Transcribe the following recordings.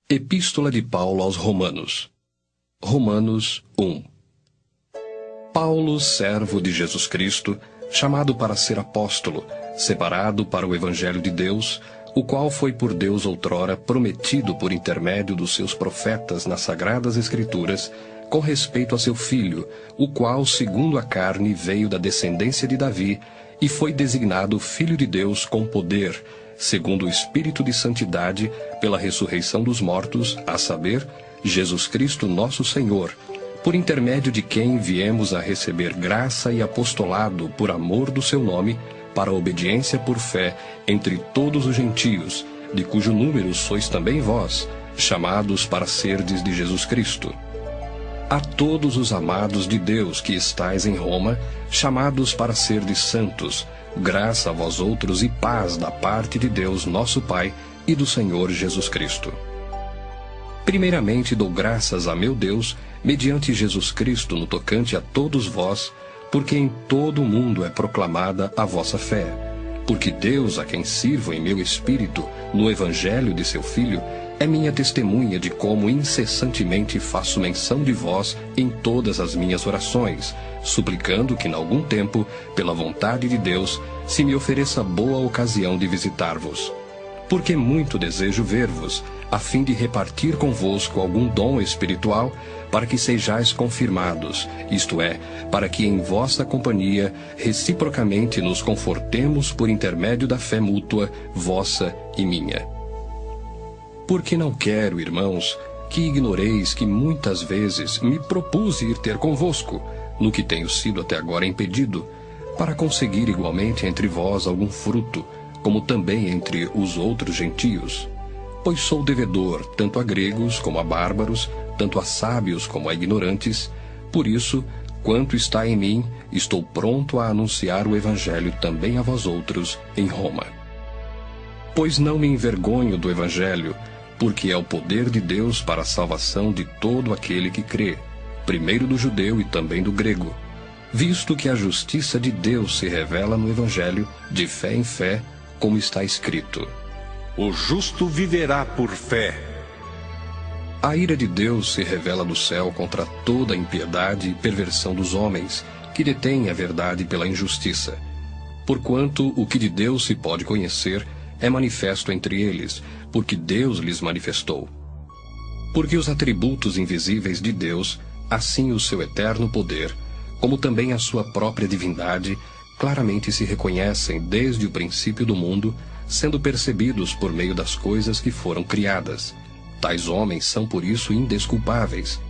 Epístola de Paulo aos Romanos. Romanos 1. Paulo, servo de Jesus Cristo, chamado para ser apóstolo, separado para o Evangelho de Deus, o qual foi por Deus outrora prometido por intermédio dos seus profetas nas Sagradas Escrituras, com respeito a seu Filho, o qual, segundo a carne, veio da descendência de Davi, e foi designado Filho de Deus com poder, segundo o Espírito de Santidade, pela ressurreição dos mortos, a saber, Jesus Cristo nosso Senhor, por intermédio de quem viemos a receber graça e apostolado por amor do seu nome, para a obediência por fé entre todos os gentios, de cujo número sois também vós, chamados para serdes de Jesus Cristo. A todos os amados de Deus que estais em Roma, chamados para serdes santos, graça a vós outros e paz da parte de Deus nosso Pai e do Senhor Jesus Cristo. Primeiramente dou graças a meu Deus, mediante Jesus Cristo no tocante a todos vós, porque em todo o mundo é proclamada a vossa fé. Porque Deus, a quem sirvo em meu espírito, no Evangelho de seu Filho, é minha testemunha de como incessantemente faço menção de vós em todas as minhas orações, suplicando que, em algum tempo, pela vontade de Deus, se me ofereça boa ocasião de visitar-vos. Porque muito desejo ver-vos, a fim de repartir convosco algum dom espiritual, para que sejais confirmados, isto é, para que em vossa companhia reciprocamente nos confortemos por intermédio da fé mútua, vossa e minha. Porque não quero, irmãos, que ignoreis que muitas vezes me propus ir ter convosco, no que tenho sido até agora impedido, para conseguir igualmente entre vós algum fruto, como também entre os outros gentios. Pois sou devedor tanto a gregos como a bárbaros, tanto a sábios como a ignorantes. Por isso, quanto está em mim, estou pronto a anunciar o Evangelho também a vós outros em Roma. Pois não me envergonho do Evangelho, porque é o poder de Deus para a salvação de todo aquele que crê, primeiro do judeu e também do grego, visto que a justiça de Deus se revela no Evangelho, de fé em fé, como está escrito: O justo viverá por fé. A ira de Deus se revela do céu contra toda a impiedade e perversão dos homens, que detêm a verdade pela injustiça. Porquanto o que de Deus se pode conhecer é manifesto entre eles, porque Deus lhes manifestou. Porque os atributos invisíveis de Deus, assim o seu eterno poder, como também a sua própria divindade, claramente se reconhecem desde o princípio do mundo, sendo percebidos por meio das coisas que foram criadas. Tais homens são por isso indesculpáveis.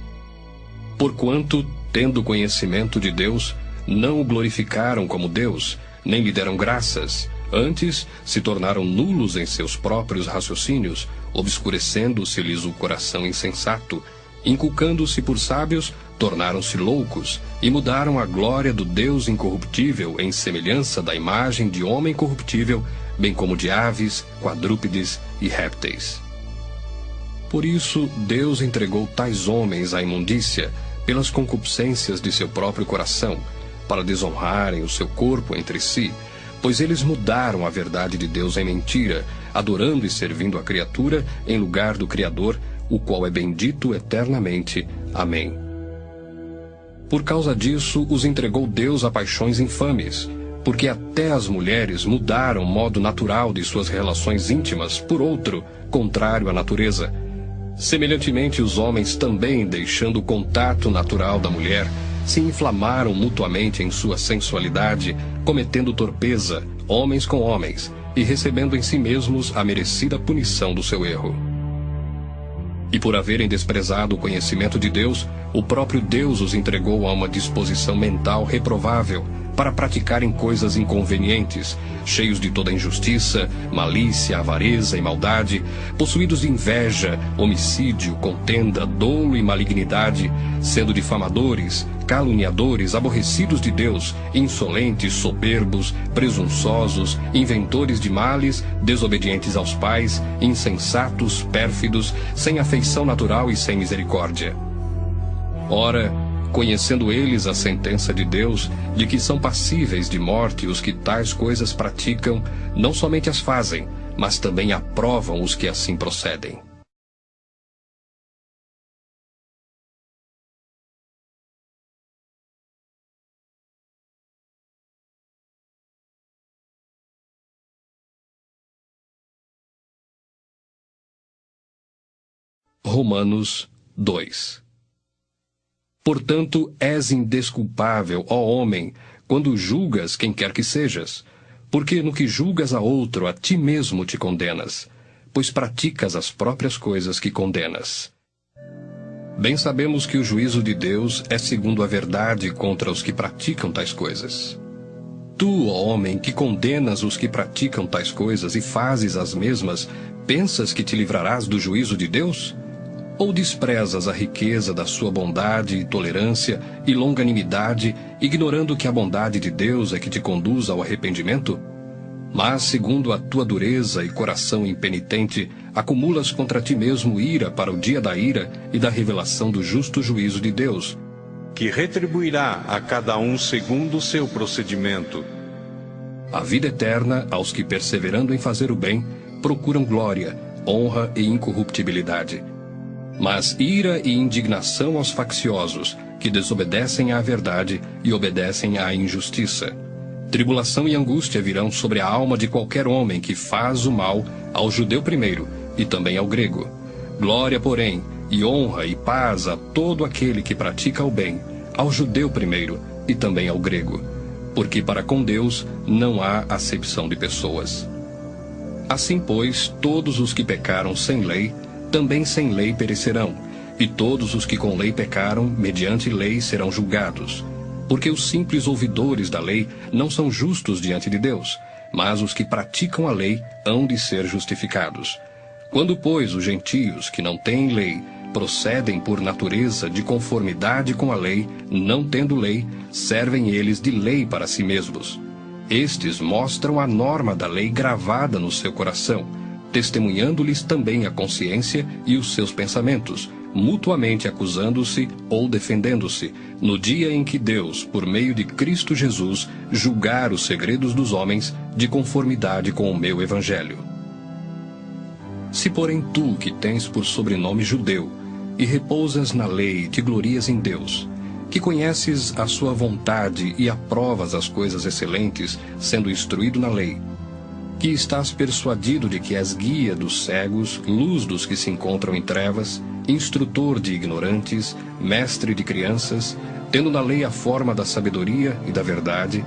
Porquanto, tendo conhecimento de Deus, não o glorificaram como Deus, nem lhe deram graças. Antes, se tornaram nulos em seus próprios raciocínios, obscurecendo-se-lhes o coração insensato, inculcando-se por sábios, tornaram-se loucos, e mudaram a glória do Deus incorruptível em semelhança da imagem de homem corruptível, bem como de aves, quadrúpedes e répteis. Por isso, Deus entregou tais homens à imundícia, pelas concupiscências de seu próprio coração, para desonrarem o seu corpo entre si, pois eles mudaram a verdade de Deus em mentira, adorando e servindo a criatura em lugar do Criador, o qual é bendito eternamente. Amém. Por causa disso, os entregou Deus a paixões infames, porque até as mulheres mudaram o modo natural de suas relações íntimas por outro, contrário à natureza. Semelhantemente, os homens também, deixando o contato natural da mulher, se inflamaram mutuamente em sua sensualidade, cometendo torpeza, homens com homens, e recebendo em si mesmos a merecida punição do seu erro. E por haverem desprezado o conhecimento de Deus, o próprio Deus os entregou a uma disposição mental reprovável, para praticarem coisas inconvenientes, cheios de toda injustiça, malícia, avareza e maldade, possuídos de inveja, homicídio, contenda, dolo e malignidade, sendo difamadores, caluniadores, aborrecidos de Deus, insolentes, soberbos, presunçosos, inventores de males, desobedientes aos pais, insensatos, pérfidos, sem afeição natural e sem misericórdia. Ora, conhecendo eles a sentença de Deus, de que são passíveis de morte os que tais coisas praticam, não somente as fazem, mas também aprovam os que assim procedem. Romanos 2. Portanto, és indesculpável, ó homem, quando julgas quem quer que sejas, porque no que julgas a outro, a ti mesmo te condenas, pois praticas as próprias coisas que condenas. Bem sabemos que o juízo de Deus é segundo a verdade contra os que praticam tais coisas. Tu, ó homem, que condenas os que praticam tais coisas e fazes as mesmas, pensas que te livrarás do juízo de Deus? Ou desprezas a riqueza da sua bondade e tolerância e longanimidade, ignorando que a bondade de Deus é que te conduz ao arrependimento? Mas, segundo a tua dureza e coração impenitente, acumulas contra ti mesmo ira para o dia da ira e da revelação do justo juízo de Deus, que retribuirá a cada um segundo o seu procedimento. A vida eterna aos que, perseverando em fazer o bem, procuram glória, honra e incorruptibilidade. Mas ira e indignação aos facciosos, que desobedecem à verdade e obedecem à injustiça. Tribulação e angústia virão sobre a alma de qualquer homem que faz o mal, ao judeu primeiro, e também ao grego. Glória, porém, e honra e paz a todo aquele que pratica o bem, ao judeu primeiro, e também ao grego. Porque para com Deus não há acepção de pessoas. Assim, pois, todos os que pecaram sem lei, também sem lei perecerão, e todos os que com lei pecaram, mediante lei serão julgados. Porque os simples ouvidores da lei não são justos diante de Deus, mas os que praticam a lei hão de ser justificados. Quando, pois, os gentios, que não têm lei, procedem por natureza de conformidade com a lei, não tendo lei, servem eles de lei para si mesmos. Estes mostram a norma da lei gravada no seu coração, testemunhando-lhes também a consciência e os seus pensamentos, mutuamente acusando-se ou defendendo-se, no dia em que Deus, por meio de Cristo Jesus, julgar os segredos dos homens de conformidade com o meu evangelho. Se porém tu, que tens por sobrenome judeu, e repousas na lei e te glorias em Deus, que conheces a sua vontade e aprovas as coisas excelentes, sendo instruído na lei, que estás persuadido de que és guia dos cegos, luz dos que se encontram em trevas, instrutor de ignorantes, mestre de crianças, tendo na lei a forma da sabedoria e da verdade,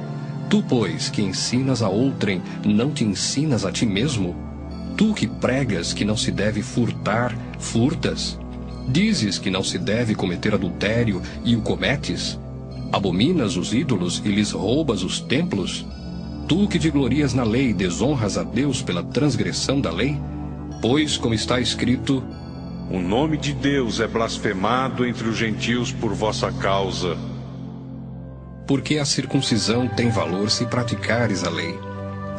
tu, pois, que ensinas a outrem, não te ensinas a ti mesmo? Tu que pregas que não se deve furtar, furtas? Dizes que não se deve cometer adultério e o cometes? Abominas os ídolos e lhes roubas os templos? Tu que te glorias na lei, desonras a Deus pela transgressão da lei? Pois, como está escrito, o nome de Deus é blasfemado entre os gentios por vossa causa. Porque a circuncisão tem valor se praticares a lei.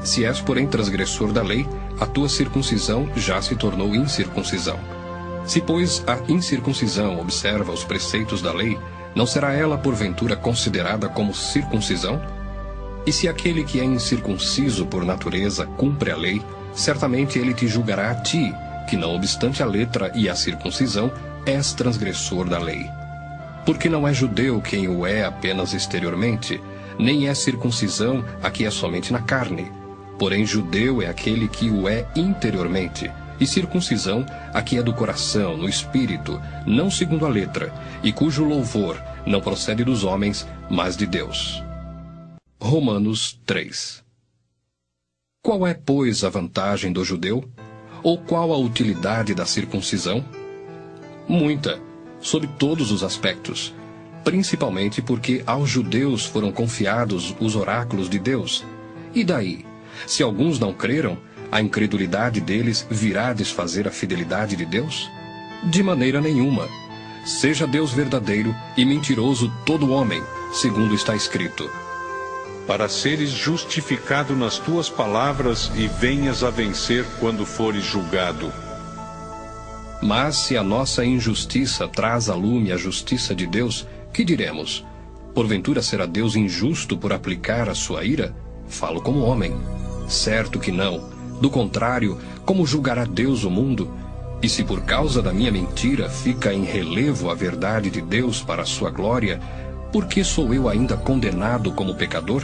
Se és, porém, transgressor da lei, a tua circuncisão já se tornou incircuncisão. Se, pois, a incircuncisão observa os preceitos da lei, não será ela, porventura, considerada como circuncisão? E se aquele que é incircunciso por natureza cumpre a lei, certamente ele te julgará a ti, que não obstante a letra e a circuncisão, és transgressor da lei. Porque não é judeu quem o é apenas exteriormente, nem é circuncisão a que é somente na carne. Porém judeu é aquele que o é interiormente, e circuncisão a que é do coração, no espírito, não segundo a letra, e cujo louvor não procede dos homens, mas de Deus. Romanos 3. Qual é, pois, a vantagem do judeu? Ou qual a utilidade da circuncisão? Muita, sob todos os aspectos, principalmente porque aos judeus foram confiados os oráculos de Deus. E daí, se alguns não creram, a incredulidade deles virá desfazer a fidelidade de Deus? De maneira nenhuma. Seja Deus verdadeiro e mentiroso todo homem, segundo está escrito. Para seres justificado nas tuas palavras e venhas a vencer quando fores julgado. Mas se a nossa injustiça traz à lume a justiça de Deus, que diremos? Porventura será Deus injusto por aplicar a sua ira? Falo como homem. Certo que não. Do contrário, como julgará Deus o mundo? E se por causa da minha mentira fica em relevo a verdade de Deus para a sua glória, por que sou eu ainda condenado como pecador?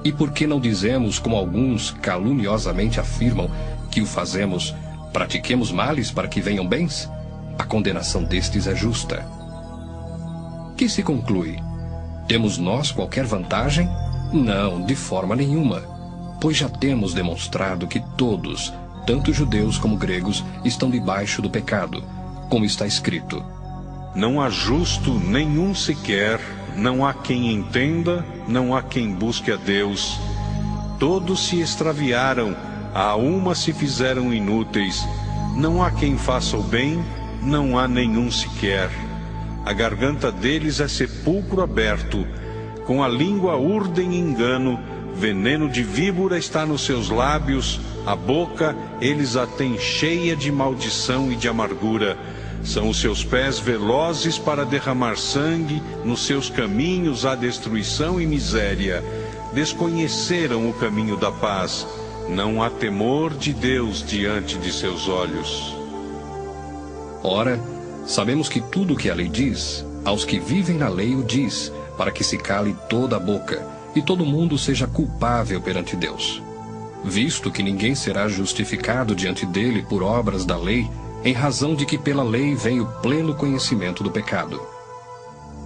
E por que não dizemos, como alguns caluniosamente afirmam, que o fazemos, pratiquemos males para que venham bens? a condenação destes é justa. Que se conclui? Temos nós qualquer vantagem? Não, de forma nenhuma, pois já temos demonstrado que todos, tanto judeus como gregos, estão debaixo do pecado, como está escrito: Não há justo nenhum sequer, não há quem entenda, não há quem busque a Deus. Todos se extraviaram, a uma se fizeram inúteis. Não há quem faça o bem, não há nenhum sequer. A garganta deles é sepulcro aberto, com a língua urdem engano, veneno de víbora está nos seus lábios, a boca eles a têm cheia de maldição e de amargura. São os seus pés velozes para derramar sangue, nos seus caminhos há destruição e miséria. Desconheceram o caminho da paz, não há temor de Deus diante de seus olhos. Ora, sabemos que tudo o que a lei diz, aos que vivem na lei o diz, para que se cale toda a boca, e todo mundo seja culpável perante Deus. Visto que ninguém será justificado diante dele por obras da lei, em razão de que pela lei vem o pleno conhecimento do pecado.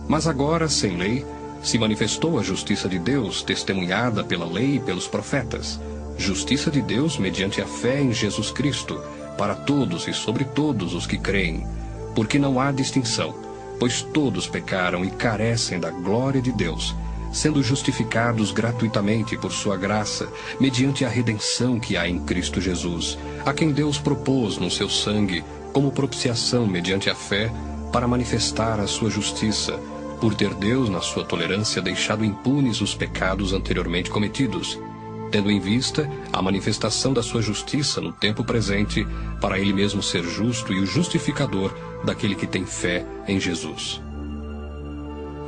Mas agora, sem lei, se manifestou a justiça de Deus, testemunhada pela lei e pelos profetas, justiça de Deus mediante a fé em Jesus Cristo, para todos e sobre todos os que creem, porque não há distinção, pois todos pecaram e carecem da glória de Deus, sendo justificados gratuitamente por sua graça, mediante a redenção que há em Cristo Jesus, a quem Deus propôs no seu sangue, como propiciação mediante a fé, para manifestar a sua justiça, por ter Deus, na sua tolerância, deixado impunes os pecados anteriormente cometidos, tendo em vista a manifestação da sua justiça no tempo presente, para ele mesmo ser justo e o justificador daquele que tem fé em Jesus.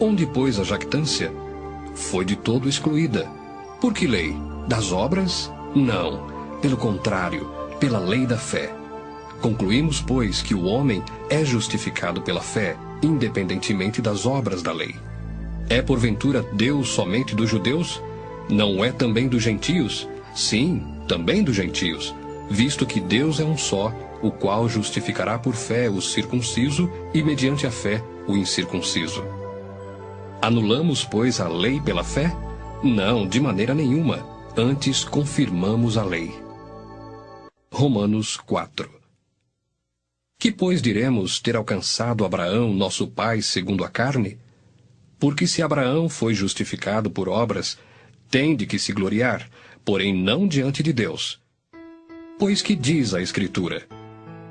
Onde, pois, a jactância? Foi de todo excluída. Por que lei? Das obras? Não. Pelo contrário, pela lei da fé. Concluímos, pois, que o homem é justificado pela fé, independentemente das obras da lei. É porventura Deus somente dos judeus? Não é também dos gentios? Sim, também dos gentios, visto que Deus é um só, o qual justificará por fé o circunciso e mediante a fé o incircunciso. Anulamos, pois, a lei pela fé? Não, de maneira nenhuma. Antes confirmamos a lei. Romanos 4. Que, pois, diremos ter alcançado Abraão, nosso pai, segundo a carne? Porque se Abraão foi justificado por obras, tem de que se gloriar, porém não diante de Deus. Pois que diz a Escritura?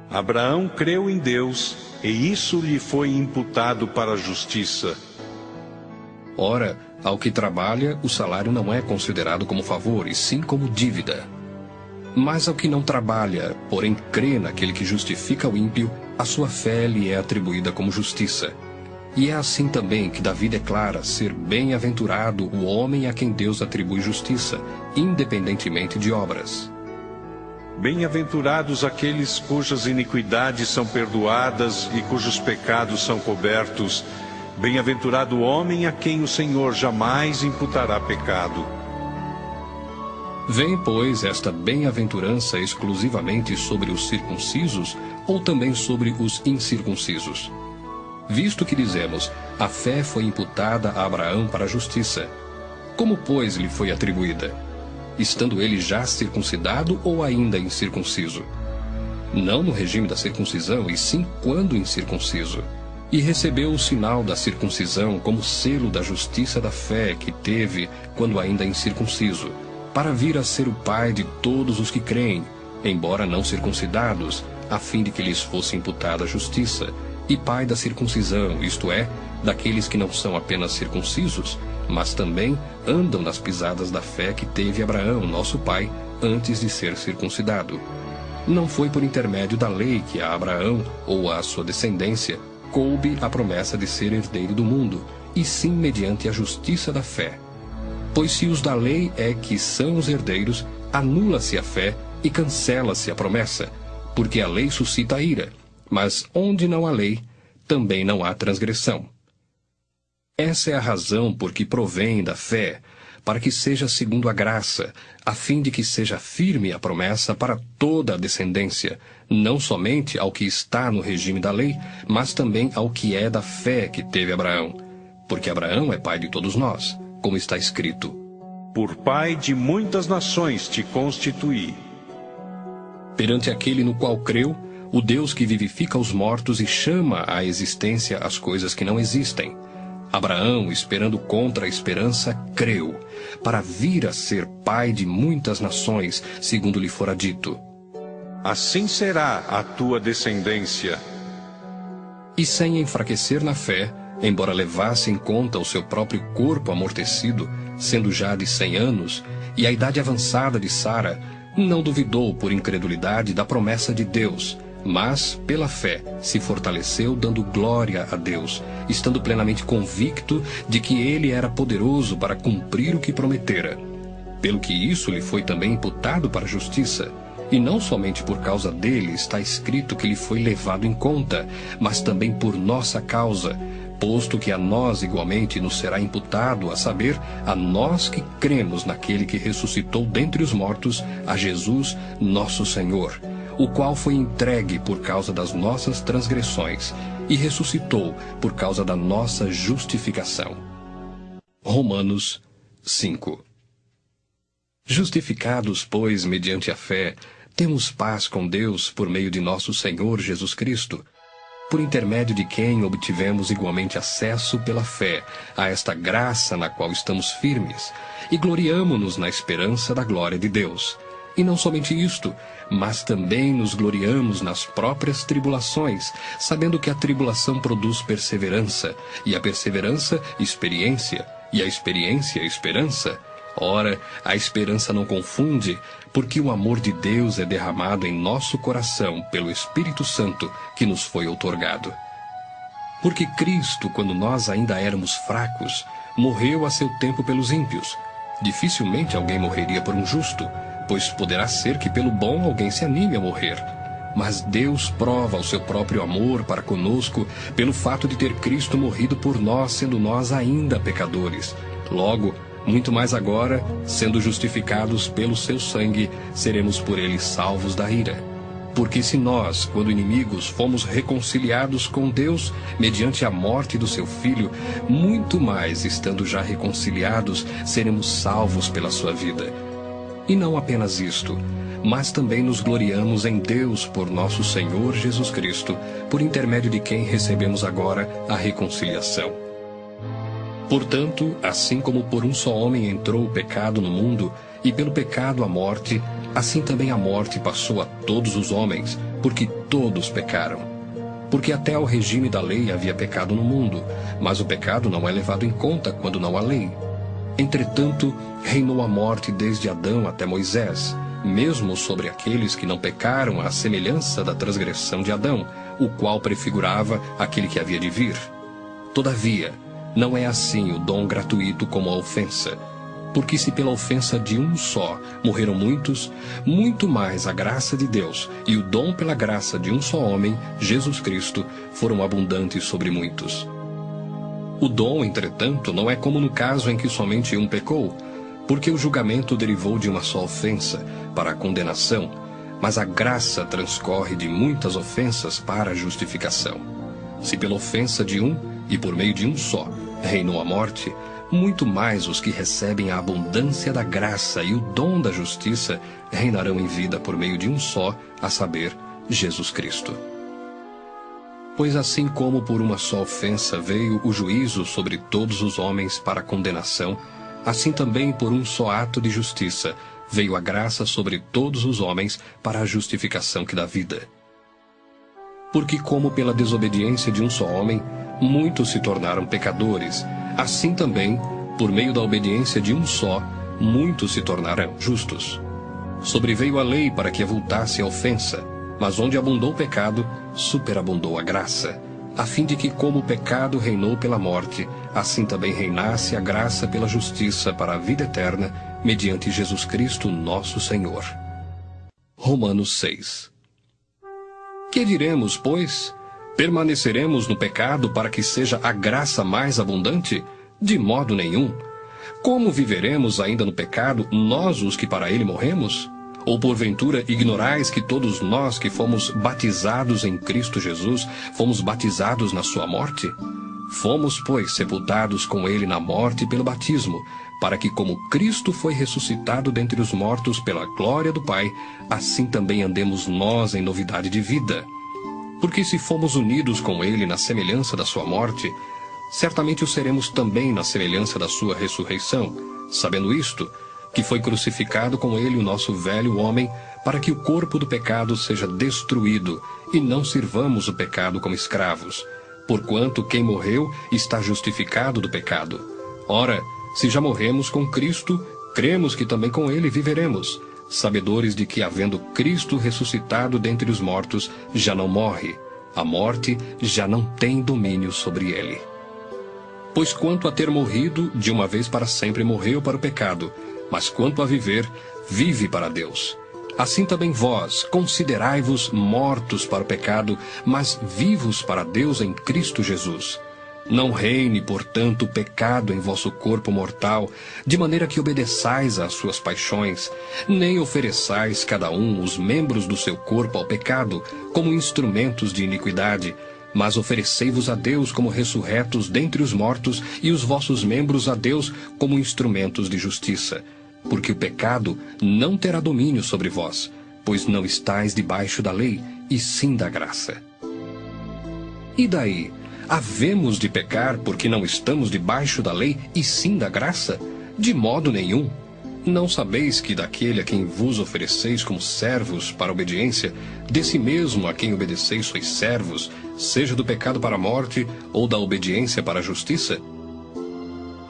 Abraão creu em Deus, e isso lhe foi imputado para a justiça. Ora, ao que trabalha, o salário não é considerado como favor, e sim como dívida. Mas ao que não trabalha, porém crê naquele que justifica o ímpio, a sua fé lhe é atribuída como justiça. E é assim também que Davi declara ser bem-aventurado o homem a quem Deus atribui justiça, independentemente de obras. Bem-aventurados aqueles cujas iniquidades são perdoadas e cujos pecados são cobertos. Bem-aventurado o homem a quem o Senhor jamais imputará pecado. Vem, pois, esta bem-aventurança exclusivamente sobre os circuncisos ou também sobre os incircuncisos? Visto que dizemos, a fé foi imputada a Abraão para a justiça. Como, pois, lhe foi atribuída? Estando ele já circuncidado ou ainda incircunciso? Não no regime da circuncisão, e sim quando incircunciso. E recebeu o sinal da circuncisão como selo da justiça da fé que teve quando ainda incircunciso, para vir a ser o pai de todos os que creem, embora não circuncidados, a fim de que lhes fosse imputada a justiça, e pai da circuncisão, isto é, daqueles que não são apenas circuncisos, mas também andam nas pisadas da fé que teve Abraão, nosso pai, antes de ser circuncidado. Não foi por intermédio da lei que a Abraão, ou a sua descendência, coube a promessa de ser herdeiro do mundo, e sim mediante a justiça da fé. Pois se os da lei é que são os herdeiros, anula-se a fé e cancela-se a promessa, porque a lei suscita a ira, mas onde não há lei, também não há transgressão. Essa é a razão por que provém da fé, para que seja segundo a graça, a fim de que seja firme a promessa para toda a descendência, não somente ao que está no regime da lei, mas também ao que é da fé que teve Abraão. Porque Abraão é pai de todos nós, como está escrito: Por pai de muitas nações te constituí. Perante aquele no qual creu, o Deus que vivifica os mortos e chama à existência as coisas que não existem. Abraão, esperando contra a esperança, creu, para vir a ser pai de muitas nações, segundo lhe fora dito: Assim será a tua descendência. E sem enfraquecer na fé, embora levasse em conta o seu próprio corpo amortecido, sendo já de 100 anos, e a idade avançada de Sara, não duvidou por incredulidade da promessa de Deus, mas, pela fé, se fortaleceu dando glória a Deus, estando plenamente convicto de que ele era poderoso para cumprir o que prometera. Pelo que isso lhe foi também imputado para a justiça. E não somente por causa dele está escrito que lhe foi levado em conta, mas também por nossa causa, posto que a nós igualmente nos será imputado, a saber, a nós que cremos naquele que ressuscitou dentre os mortos, a Jesus, nosso Senhor, o qual foi entregue por causa das nossas transgressões e ressuscitou por causa da nossa justificação. Romanos 5. Justificados, pois, mediante a fé, temos paz com Deus por meio de nosso Senhor Jesus Cristo, por intermédio de quem obtivemos igualmente acesso pela fé a esta graça na qual estamos firmes, e gloriamo-nos na esperança da glória de Deus. E não somente isto, mas também nos gloriamos nas próprias tribulações, sabendo que a tribulação produz perseverança, e a perseverança, experiência, e a experiência, esperança. Ora, a esperança não confunde, porque o amor de Deus é derramado em nosso coração pelo Espírito Santo que nos foi outorgado. Porque Cristo, quando nós ainda éramos fracos, morreu a seu tempo pelos ímpios. Dificilmente alguém morreria por um justo, pois poderá ser que pelo bom alguém se anime a morrer. Mas Deus prova o seu próprio amor para conosco pelo fato de ter Cristo morrido por nós, sendo nós ainda pecadores. Logo, muito mais agora, sendo justificados pelo seu sangue, seremos por ele salvos da ira. Porque se nós, quando inimigos, fomos reconciliados com Deus, mediante a morte do seu Filho, muito mais, estando já reconciliados, seremos salvos pela sua vida. E não apenas isto, mas também nos gloriamos em Deus por nosso Senhor Jesus Cristo, por intermédio de quem recebemos agora a reconciliação. Portanto, assim como por um só homem entrou o pecado no mundo, e pelo pecado a morte, assim também a morte passou a todos os homens, porque todos pecaram. Porque até ao regime da lei havia pecado no mundo, mas o pecado não é levado em conta quando não há lei. Entretanto, reinou a morte desde Adão até Moisés, mesmo sobre aqueles que não pecaram à semelhança da transgressão de Adão, o qual prefigurava aquele que havia de vir. Todavia, não é assim o dom gratuito como a ofensa. Porque se pela ofensa de um só morreram muitos, muito mais a graça de Deus e o dom pela graça de um só homem, Jesus Cristo, foram abundantes sobre muitos. O dom, entretanto, não é como no caso em que somente um pecou, porque o julgamento derivou de uma só ofensa, para a condenação, mas a graça transcorre de muitas ofensas para a justificação. Se pela ofensa de um, e por meio de um só, reinou a morte, muito mais os que recebem a abundância da graça e o dom da justiça reinarão em vida por meio de um só, a saber, Jesus Cristo. Pois assim como por uma só ofensa veio o juízo sobre todos os homens para a condenação, assim também por um só ato de justiça veio a graça sobre todos os homens para a justificação que dá vida. Porque como pela desobediência de um só homem, muitos se tornaram pecadores, assim também, por meio da obediência de um só, muitos se tornaram justos. Sobreveio a lei para que avultasse a ofensa, mas onde abundou o pecado, superabundou a graça, a fim de que, como o pecado reinou pela morte, assim também reinasse a graça pela justiça para a vida eterna, mediante Jesus Cristo nosso Senhor. Romanos 6. Que diremos, pois? Permaneceremos no pecado para que seja a graça mais abundante? De modo nenhum. como viveremos ainda no pecado, nós os que para ele morremos? Ou porventura ignorais que todos nós que fomos batizados em Cristo Jesus, fomos batizados na sua morte? Fomos, pois, sepultados com ele na morte pelo batismo, para que como Cristo foi ressuscitado dentre os mortos pela glória do Pai, assim também andemos nós em novidade de vida. Porque se fomos unidos com ele na semelhança da sua morte, certamente o seremos também na semelhança da sua ressurreição, sabendo isto, que foi crucificado com ele o nosso velho homem, para que o corpo do pecado seja destruído, e não sirvamos o pecado como escravos. Porquanto quem morreu está justificado do pecado. Ora, se já morremos com Cristo, cremos que também com ele viveremos, sabedores de que, havendo Cristo ressuscitado dentre os mortos, já não morre, a morte já não tem domínio sobre ele. Pois quanto a ter morrido, de uma vez para sempre morreu para o pecado, mas quanto a viver, vive para Deus. Assim também vós, considerai-vos mortos para o pecado, mas vivos para Deus em Cristo Jesus. Não reine, portanto, o pecado em vosso corpo mortal, de maneira que obedeçais às suas paixões, nem ofereçais cada um os membros do seu corpo ao pecado, como instrumentos de iniquidade, mas oferecei-vos a Deus como ressurretos dentre os mortos, e os vossos membros a Deus como instrumentos de justiça. Porque o pecado não terá domínio sobre vós, pois não estáis debaixo da lei, e sim da graça. E daí? Havemos de pecar porque não estamos debaixo da lei, e sim da graça? De modo nenhum. Não sabeis que daquele a quem vos ofereceis como servos para a obediência, desse mesmo a quem obedeceis sois servos, seja do pecado para a morte, ou da obediência para a justiça?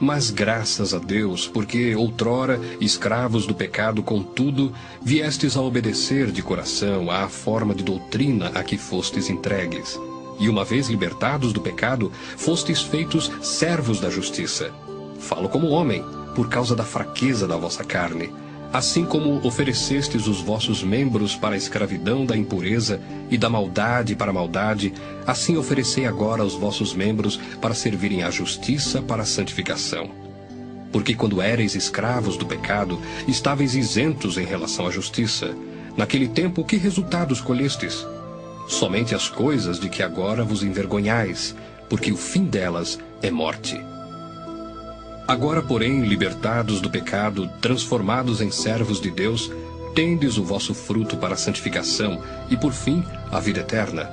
Mas graças a Deus, porque outrora, escravos do pecado, contudo, viestes a obedecer de coração à forma de doutrina a que fostes entregues. E uma vez libertados do pecado, fostes feitos servos da justiça. Falo como homem, por causa da fraqueza da vossa carne. Assim como oferecestes os vossos membros para a escravidão da impureza e da maldade para a maldade, assim oferecei agora os vossos membros para servirem à justiça para a santificação. Porque quando éreis escravos do pecado, estáveis isentos em relação à justiça. Naquele tempo, que resultados colhestes? Somente as coisas de que agora vos envergonhais, porque o fim delas é morte. Agora, porém, libertados do pecado, transformados em servos de Deus, tendes o vosso fruto para a santificação e, por fim, a vida eterna.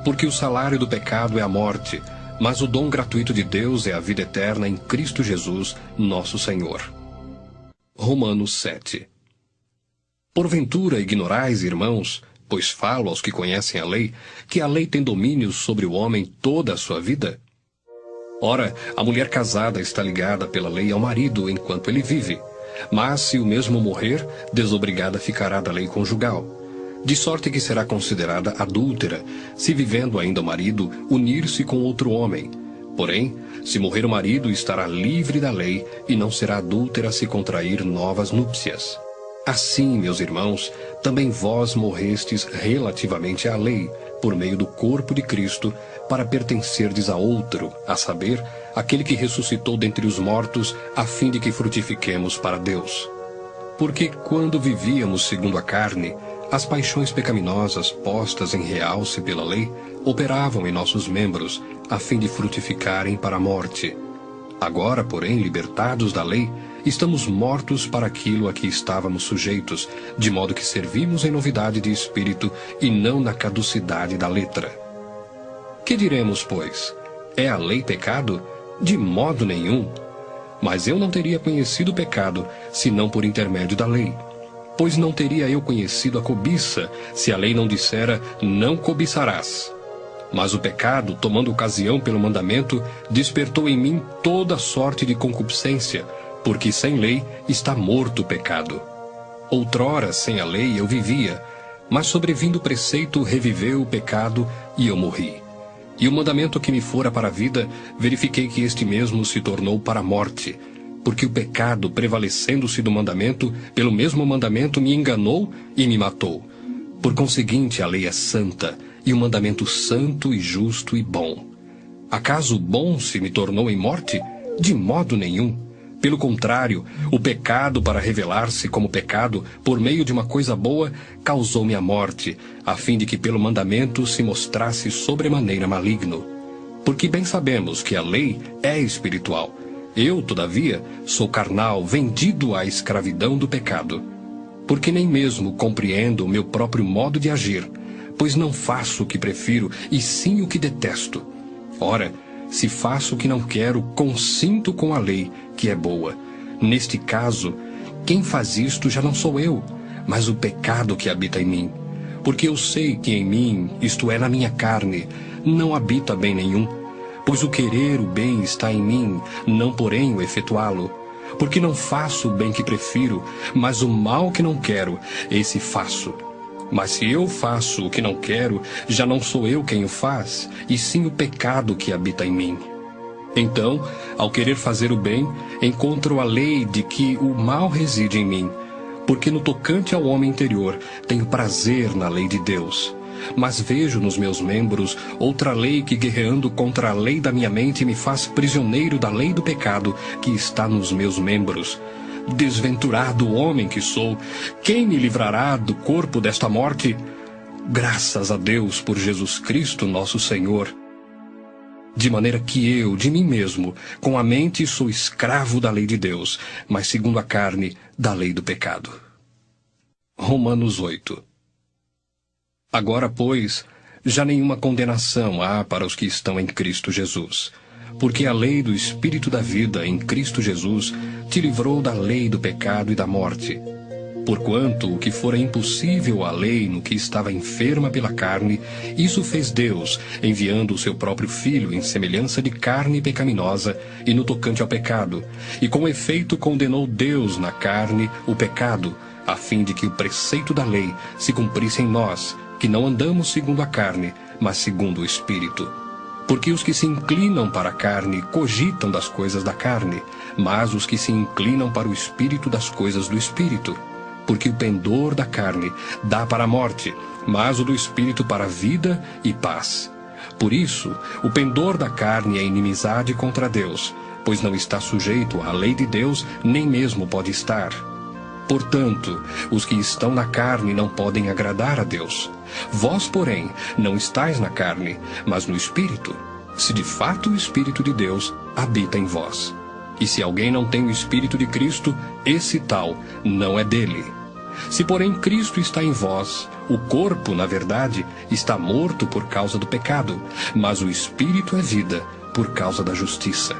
Porque o salário do pecado é a morte, mas o dom gratuito de Deus é a vida eterna em Cristo Jesus, nosso Senhor. Romanos 7. Porventura ignorais, irmãos, pois falo aos que conhecem a lei, que a lei tem domínio sobre o homem toda a sua vida? Ora, a mulher casada está ligada pela lei ao marido enquanto ele vive, mas se o mesmo morrer, desobrigada ficará da lei conjugal. De sorte que será considerada adúltera, se vivendo ainda o marido, unir-se com outro homem. Porém, se morrer o marido, estará livre da lei e não será adúltera se contrair novas núpcias. Assim, meus irmãos, também vós morrestes relativamente à lei, por meio do corpo de Cristo, para pertencerdes a outro, a saber, aquele que ressuscitou dentre os mortos, a fim de que frutifiquemos para Deus. Porque quando vivíamos segundo a carne, as paixões pecaminosas postas em realce pela lei operavam em nossos membros, a fim de frutificarem para a morte. Agora, porém, libertados da lei, estamos mortos para aquilo a que estávamos sujeitos, de modo que servimos em novidade de espírito e não na caducidade da letra. Que diremos, pois? É a lei pecado? De modo nenhum. Mas eu não teria conhecido o pecado, senão por intermédio da lei. Pois não teria eu conhecido a cobiça, se a lei não dissera, não cobiçarás. Mas o pecado, tomando ocasião pelo mandamento, despertou em mim toda sorte de concupiscência, porque sem lei está morto o pecado. Outrora, sem a lei, eu vivia, mas sobrevindo o preceito, reviveu o pecado e eu morri. E o mandamento que me fora para a vida, verifiquei que este mesmo se tornou para a morte, porque o pecado, prevalecendo-se do mandamento, pelo mesmo mandamento me enganou e me matou. Por conseguinte, a lei é santa, e o mandamento santo e justo e bom. Acaso o bom se me tornou em morte? De modo nenhum. Pelo contrário, o pecado, para revelar-se como pecado, por meio de uma coisa boa, causou-me a morte, a fim de que pelo mandamento se mostrasse sobremaneira maligno. Porque bem sabemos que a lei é espiritual. Eu, todavia, sou carnal, vendido à escravidão do pecado. Porque nem mesmo compreendo o meu próprio modo de agir, pois não faço o que prefiro, e sim o que detesto. Ora, se faço o que não quero, consinto com a lei, que é boa. Neste caso, quem faz isto já não sou eu, mas o pecado que habita em mim. Porque eu sei que em mim, isto é, na minha carne, não habita bem nenhum. Pois o querer o bem está em mim, não porém o efetuá-lo. Porque não faço o bem que prefiro, mas o mal que não quero, esse faço. Mas se eu faço o que não quero, já não sou eu quem o faz, e sim o pecado que habita em mim. Então, ao querer fazer o bem, encontro a lei de que o mal reside em mim, porque no tocante ao homem interior tenho prazer na lei de Deus. Mas vejo nos meus membros outra lei que, guerreando contra a lei da minha mente, me faz prisioneiro da lei do pecado que está nos meus membros. Desventurado homem que sou, quem me livrará do corpo desta morte? Graças a Deus por Jesus Cristo nosso Senhor. De maneira que eu, de mim mesmo, com a mente sou escravo da lei de Deus, mas segundo a carne, da lei do pecado. Romanos 8. Agora, pois, já nenhuma condenação há para os que estão em Cristo Jesus. Porque a lei do Espírito da vida em Cristo Jesus te livrou da lei do pecado e da morte. Porquanto o que fora impossível à lei no que estava enferma pela carne, isso fez Deus, enviando o seu próprio Filho em semelhança de carne pecaminosa e no tocante ao pecado, e com efeito condenou Deus na carne o pecado, a fim de que o preceito da lei se cumprisse em nós, que não andamos segundo a carne, mas segundo o Espírito. Porque os que se inclinam para a carne cogitam das coisas da carne, mas os que se inclinam para o Espírito das coisas do Espírito. Porque o pendor da carne dá para a morte, mas o do Espírito para a vida e paz. Por isso, o pendor da carne é inimizade contra Deus, pois não está sujeito à lei de Deus, nem mesmo pode estar. Portanto, os que estão na carne não podem agradar a Deus. Vós, porém, não estáis na carne, mas no Espírito, se de fato o Espírito de Deus habita em vós. E se alguém não tem o Espírito de Cristo, esse tal não é dele. Se, porém, Cristo está em vós, o corpo, na verdade, está morto por causa do pecado, mas o Espírito é vida por causa da justiça.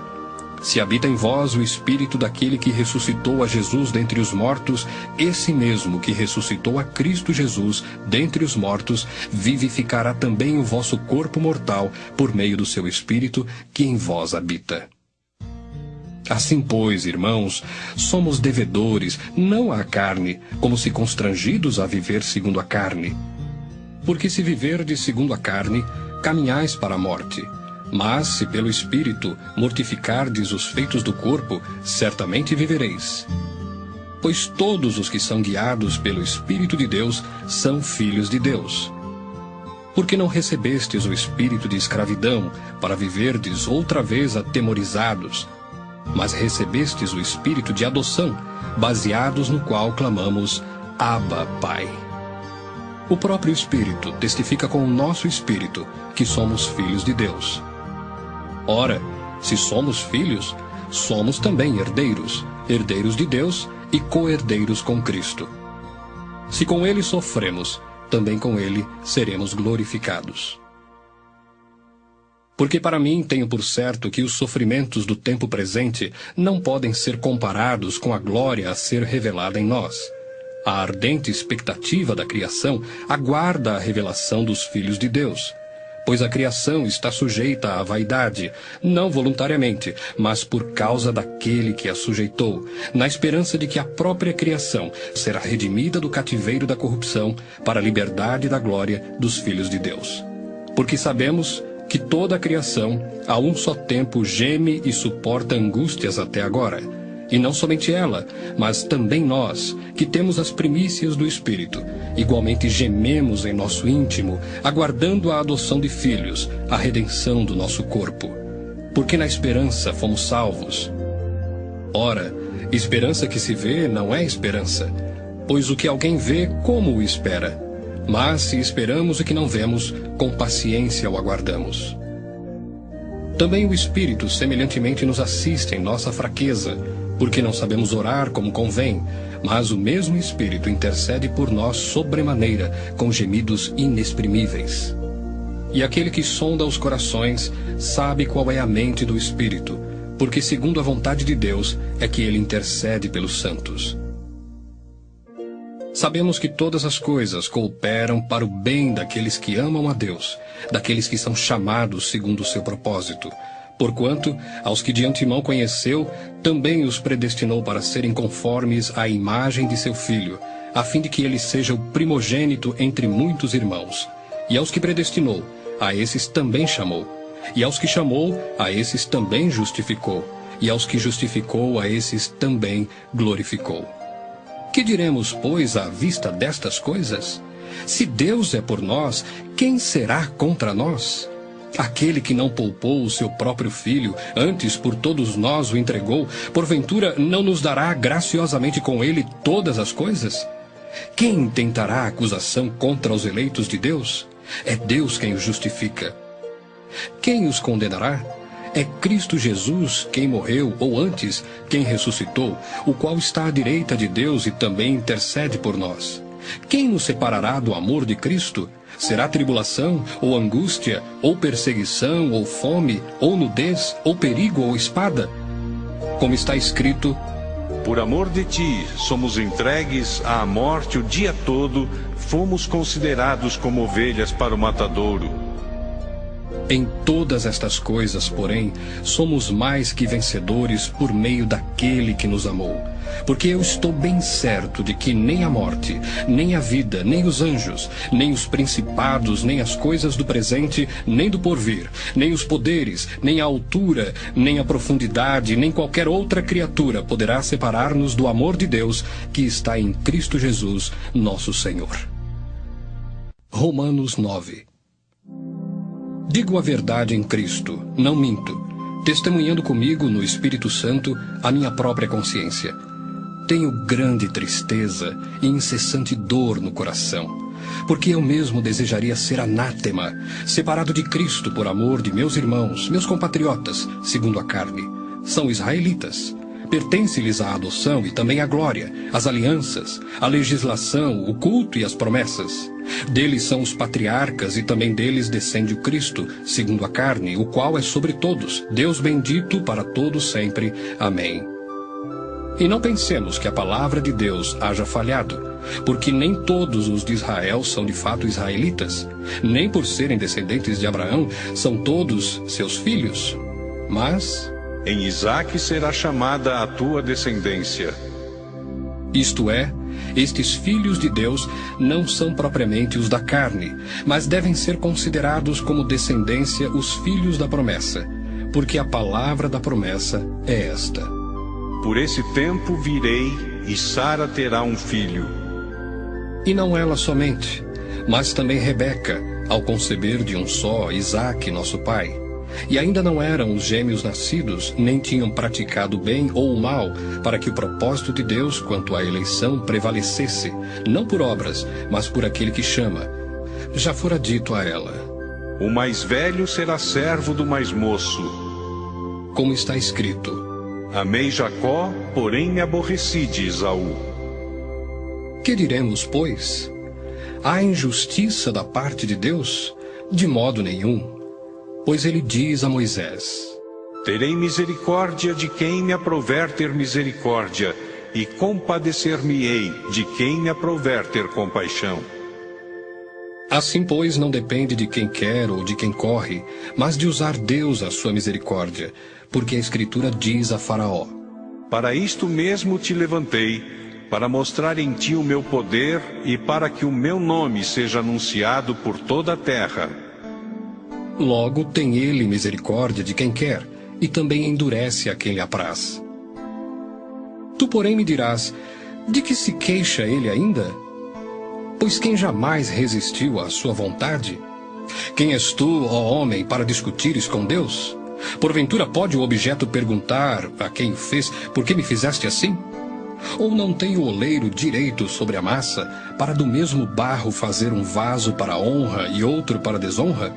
Se habita em vós o Espírito daquele que ressuscitou a Jesus dentre os mortos, esse mesmo que ressuscitou a Cristo Jesus dentre os mortos, vivificará também o vosso corpo mortal por meio do seu Espírito que em vós habita. Assim, pois, irmãos, somos devedores, não à carne, como se constrangidos a viver segundo a carne. Porque se viverdes segundo a carne, caminhais para a morte. Mas, se pelo Espírito mortificardes os feitos do corpo, certamente vivereis. Pois todos os que são guiados pelo Espírito de Deus são filhos de Deus. Porque não recebestes o espírito de escravidão, para viverdes outra vez atemorizados, mas recebestes o espírito de adoção, baseados no qual clamamos, Abba, Pai. O próprio Espírito testifica com o nosso espírito que somos filhos de Deus. Ora, se somos filhos, somos também herdeiros, herdeiros de Deus e co-herdeiros com Cristo. Se com ele sofremos, também com ele seremos glorificados. Porque para mim tenho por certo que os sofrimentos do tempo presente não podem ser comparados com a glória a ser revelada em nós. A ardente expectativa da criação aguarda a revelação dos filhos de Deus. Pois a criação está sujeita à vaidade, não voluntariamente, mas por causa daquele que a sujeitou, na esperança de que a própria criação será redimida do cativeiro da corrupção para a liberdade da glória dos filhos de Deus. Porque sabemos que toda a criação, a um só tempo, geme e suporta angústias até agora. E não somente ela, mas também nós, que temos as primícias do Espírito, igualmente gememos em nosso íntimo, aguardando a adoção de filhos, a redenção do nosso corpo. Porque na esperança fomos salvos. Ora, esperança que se vê não é esperança, pois o que alguém vê, como o espera? Mas se esperamos o que não vemos, com paciência o aguardamos. Também o Espírito semelhantemente nos assiste em nossa fraqueza, porque não sabemos orar como convém, mas o mesmo Espírito intercede por nós sobremaneira, com gemidos inexprimíveis. E aquele que sonda os corações sabe qual é a mente do Espírito, porque segundo a vontade de Deus é que ele intercede pelos santos. Sabemos que todas as coisas cooperam para o bem daqueles que amam a Deus, daqueles que são chamados segundo o seu propósito. Porquanto, aos que de antemão conheceu, também os predestinou para serem conformes à imagem de seu Filho, a fim de que ele seja o primogênito entre muitos irmãos. E aos que predestinou, a esses também chamou. E aos que chamou, a esses também justificou. E aos que justificou, a esses também glorificou. Que diremos, pois, à vista destas coisas? Se Deus é por nós, quem será contra nós? Aquele que não poupou o seu próprio Filho, antes por todos nós o entregou, porventura não nos dará graciosamente com ele todas as coisas? Quem intentará acusação contra os eleitos de Deus? É Deus quem os justifica. Quem os condenará? É Cristo Jesus quem morreu, ou antes, quem ressuscitou, o qual está à direita de Deus e também intercede por nós. Quem nos separará do amor de Cristo? Será tribulação, ou angústia, ou perseguição, ou fome, ou nudez, ou perigo, ou espada? Como está escrito: por amor de ti, somos entregues à morte o dia todo, fomos considerados como ovelhas para o matadouro. Em todas estas coisas, porém, somos mais que vencedores por meio daquele que nos amou. Porque eu estou bem certo de que nem a morte, nem a vida, nem os anjos, nem os principados, nem as coisas do presente, nem do porvir, nem os poderes, nem a altura, nem a profundidade, nem qualquer outra criatura poderá separar-nos do amor de Deus que está em Cristo Jesus, nosso Senhor. Romanos 9. Digo a verdade em Cristo, não minto, testemunhando comigo no Espírito Santo a minha própria consciência. Tenho grande tristeza e incessante dor no coração, porque eu mesmo desejaria ser anátema, separado de Cristo por amor de meus irmãos, meus compatriotas, segundo a carne. São israelitas. Pertence-lhes a adoção e também a glória, as alianças, a legislação, o culto e as promessas. Deles são os patriarcas e também deles descende o Cristo, segundo a carne, o qual é sobre todos, Deus bendito para todos sempre. Amém. E não pensemos que a palavra de Deus haja falhado, porque nem todos os de Israel são de fato israelitas, nem por serem descendentes de Abraão são todos seus filhos. Mas em Isaque será chamada a tua descendência. Isto é, estes filhos de Deus não são propriamente os da carne, mas devem ser considerados como descendência os filhos da promessa, porque a palavra da promessa é esta: por esse tempo virei, e Sara terá um filho. E não ela somente, mas também Rebeca, ao conceber de um só, Isaque, nosso pai. E ainda não eram os gêmeos nascidos, nem tinham praticado o bem ou o mal, para que o propósito de Deus quanto à eleição prevalecesse, não por obras, mas por aquele que chama. Já fora dito a ela: o mais velho será servo do mais moço. Como está escrito: amei Jacó, porém me aborreci de Esaú. Que diremos, pois? Há injustiça da parte de Deus? De modo nenhum. Pois ele diz a Moisés: terei misericórdia de quem me aprouver ter misericórdia, e compadecer-me-ei de quem me aprouver ter compaixão. Assim, pois, não depende de quem quer ou de quem corre, mas de usar Deus a sua misericórdia, porque a Escritura diz a Faraó: para isto mesmo te levantei, para mostrar em ti o meu poder e para que o meu nome seja anunciado por toda a terra. Logo tem ele misericórdia de quem quer, e também endurece a quem lhe apraz. Tu, porém, me dirás: de que se queixa ele ainda? Pois quem jamais resistiu à sua vontade? Quem és tu, ó homem, para discutires com Deus? Porventura pode o objeto perguntar a quem o fez, por que me fizeste assim? Ou não tem o oleiro direito sobre a massa, para do mesmo barro fazer um vaso para honra e outro para desonra?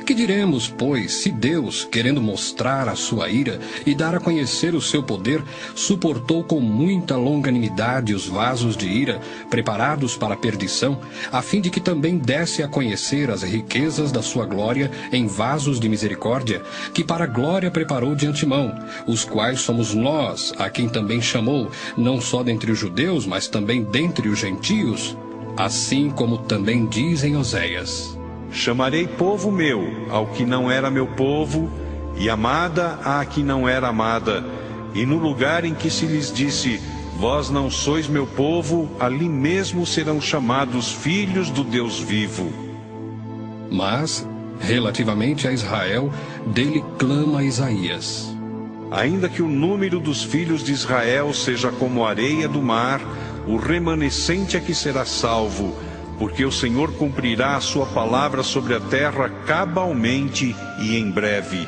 Que diremos, pois, se Deus, querendo mostrar a sua ira e dar a conhecer o seu poder, suportou com muita longanimidade os vasos de ira, preparados para a perdição, a fim de que também desse a conhecer as riquezas da sua glória em vasos de misericórdia, que para a glória preparou de antemão, os quais somos nós, a quem também chamou, não só dentre os judeus, mas também dentre os gentios? Assim como também diz em Oséias: Chamarei povo meu ao que não era meu povo, e amada à que não era amada. E no lugar em que se lhes disse, vós não sois meu povo, ali mesmo serão chamados filhos do Deus vivo. Mas, relativamente a Israel, dele clama Isaías: Ainda que o número dos filhos de Israel seja como a areia do mar, o remanescente é que será salvo, porque o Senhor cumprirá a sua palavra sobre a terra cabalmente e em breve.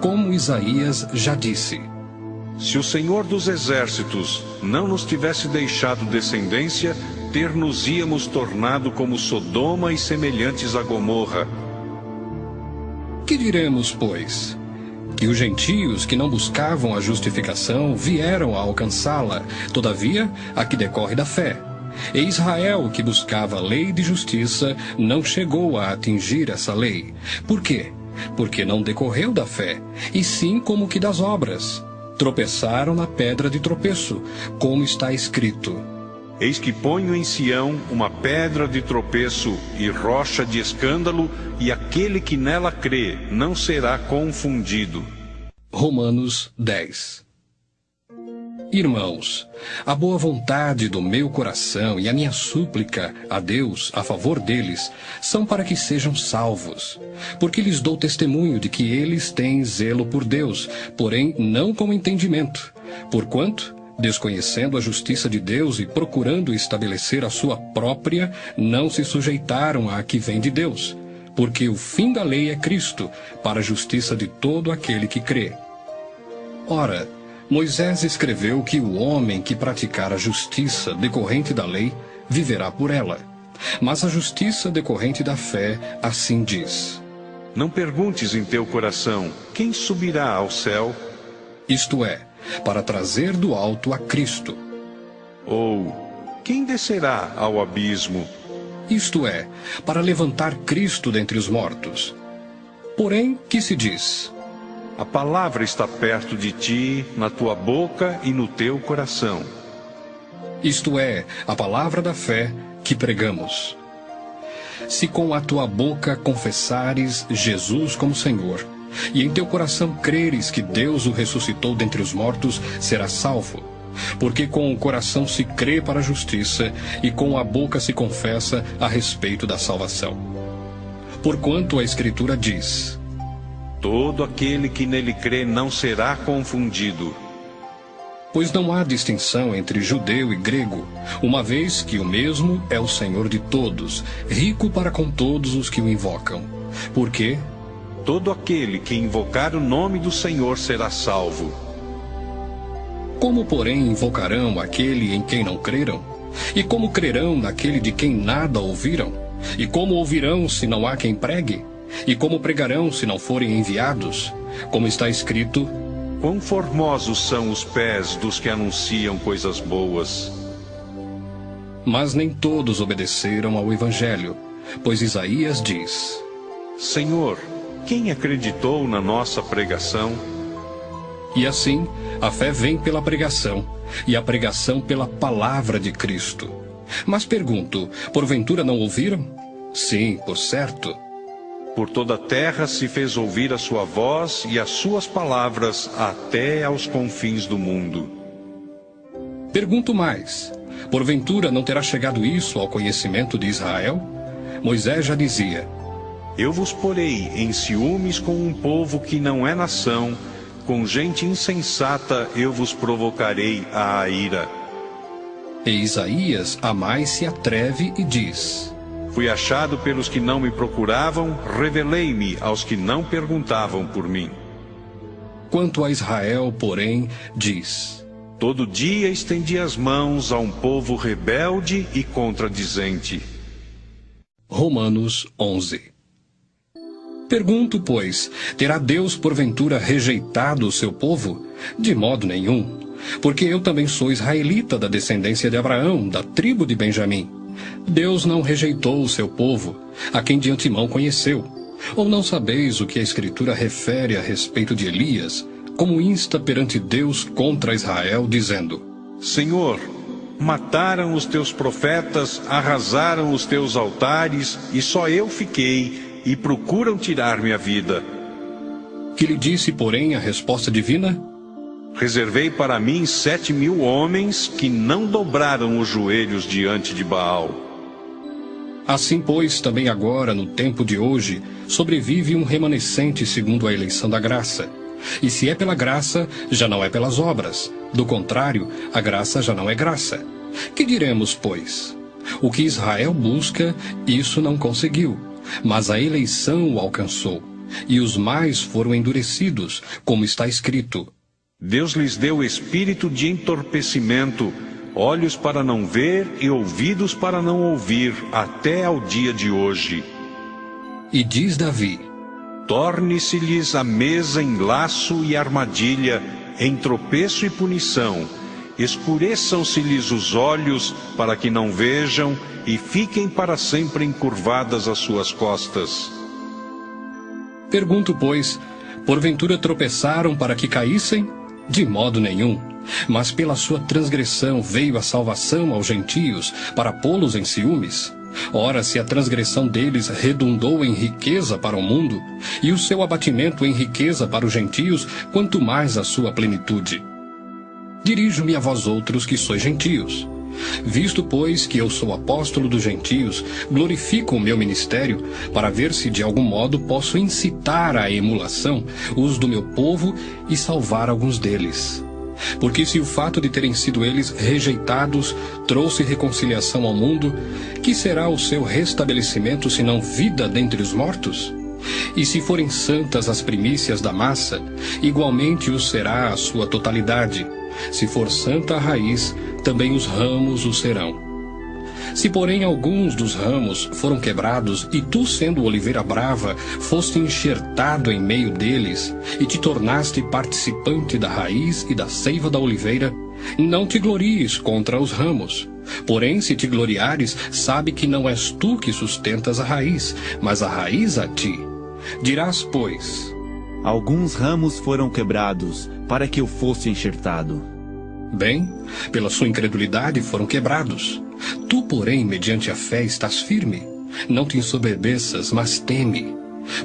Como Isaías já disse: Se o Senhor dos exércitos não nos tivesse deixado descendência, ter-nos-íamos tornado como Sodoma e semelhantes a Gomorra. Que diremos, pois? Que os gentios que não buscavam a justificação vieram a alcançá-la, todavia, a que decorre da fé. E Israel, que buscava a lei de justiça, não chegou a atingir essa lei. Por quê? Porque não decorreu da fé, e sim como que das obras. Tropeçaram na pedra de tropeço, como está escrito: Eis que ponho em Sião uma pedra de tropeço e rocha de escândalo, e aquele que nela crê não será confundido. Romanos 10. Irmãos, a boa vontade do meu coração e a minha súplica a Deus a favor deles são para que sejam salvos, porque lhes dou testemunho de que eles têm zelo por Deus, porém não com entendimento, porquanto, desconhecendo a justiça de Deus e procurando estabelecer a sua própria, não se sujeitaram à que vem de Deus, porque o fim da lei é Cristo, para a justiça de todo aquele que crê. Ora, Moisés escreveu que o homem que praticar a justiça decorrente da lei viverá por ela. Mas a justiça decorrente da fé assim diz: Não perguntes em teu coração, quem subirá ao céu? Isto é, para trazer do alto a Cristo. Ou, quem descerá ao abismo? Isto é, para levantar Cristo dentre os mortos. Porém, que se diz? A palavra está perto de ti, na tua boca e no teu coração. Isto é, a palavra da fé que pregamos. Se com a tua boca confessares Jesus como Senhor, e em teu coração creres que Deus o ressuscitou dentre os mortos, serás salvo. Porque com o coração se crê para a justiça, e com a boca se confessa a respeito da salvação. Porquanto a Escritura diz: Todo aquele que nele crê não será confundido. Pois não há distinção entre judeu e grego, uma vez que o mesmo é o Senhor de todos, rico para com todos os que o invocam. Porque todo aquele que invocar o nome do Senhor será salvo. Como, porém, invocarão aquele em quem não creram? E como crerão naquele de quem nada ouviram? E como ouvirão se não há quem pregue? E como pregarão se não forem enviados? Como está escrito: Quão formosos são os pés dos que anunciam coisas boas. Mas nem todos obedeceram ao Evangelho, pois Isaías diz: Senhor, quem acreditou na nossa pregação? E assim, a fé vem pela pregação, e a pregação pela palavra de Cristo. Mas pergunto, porventura não ouviram? Sim, por certo. Por toda a terra se fez ouvir a sua voz e as suas palavras até aos confins do mundo. Pergunto mais, porventura não terá chegado isso ao conhecimento de Israel? Moisés já dizia: Eu vos porei em ciúmes com um povo que não é nação, com gente insensata eu vos provocarei à ira. E Isaías a mais se atreve e diz: Fui achado pelos que não me procuravam, revelei-me aos que não perguntavam por mim. Quanto a Israel, porém, diz: Todo dia estendi as mãos a um povo rebelde e contradizente. Romanos 11. Pergunto, pois, terá Deus porventura rejeitado o seu povo? De modo nenhum. Porque eu também sou israelita da descendência de Abraão, da tribo de Benjamim. Deus não rejeitou o seu povo, a quem de antemão conheceu. Ou não sabeis o que a Escritura refere a respeito de Elias, como insta perante Deus contra Israel, dizendo: Senhor, mataram os teus profetas, arrasaram os teus altares, e só eu fiquei, e procuram tirar-me a vida. Que lhe disse, porém, a resposta divina? Reservei para mim 7.000 homens que não dobraram os joelhos diante de Baal. Assim, pois, também agora, no tempo de hoje, sobrevive um remanescente segundo a eleição da graça. E se é pela graça, já não é pelas obras. Do contrário, a graça já não é graça. Que diremos, pois? O que Israel busca, isso não conseguiu. Mas a eleição o alcançou. E os mais foram endurecidos, como está escrito: Deus lhes deu espírito de entorpecimento, olhos para não ver e ouvidos para não ouvir, até ao dia de hoje. E diz Davi: Torne-se-lhes a mesa em laço e armadilha, em tropeço e punição. Escureçam-se-lhes os olhos, para que não vejam, e fiquem para sempre encurvadas as suas costas. Pergunto, pois, porventura tropeçaram para que caíssem? De modo nenhum. Mas pela sua transgressão veio a salvação aos gentios, para pô-los em ciúmes. Ora, se a transgressão deles redundou em riqueza para o mundo, e o seu abatimento em riqueza para os gentios, quanto mais a sua plenitude. Dirijo-me a vós outros que sois gentios. Visto, pois, que eu sou apóstolo dos gentios, glorifico o meu ministério, para ver se de algum modo posso incitar à emulação os do meu povo e salvar alguns deles. Porque se o fato de terem sido eles rejeitados trouxe reconciliação ao mundo, que será o seu restabelecimento senão vida dentre os mortos? E se forem santas as primícias da massa, igualmente o será a sua totalidade. Se for santa a raiz, também os ramos o serão. Se, porém, alguns dos ramos foram quebrados, e tu, sendo oliveira brava, foste enxertado em meio deles, e te tornaste participante da raiz e da seiva da oliveira, não te glories contra os ramos. Porém, se te gloriares, sabe que não és tu que sustentas a raiz, mas a raiz a ti. Dirás, pois: Alguns ramos foram quebrados, para que eu fosse enxertado. Bem, pela sua incredulidade foram quebrados. Tu, porém, mediante a fé estás firme. Não te ensoberbeças, mas teme.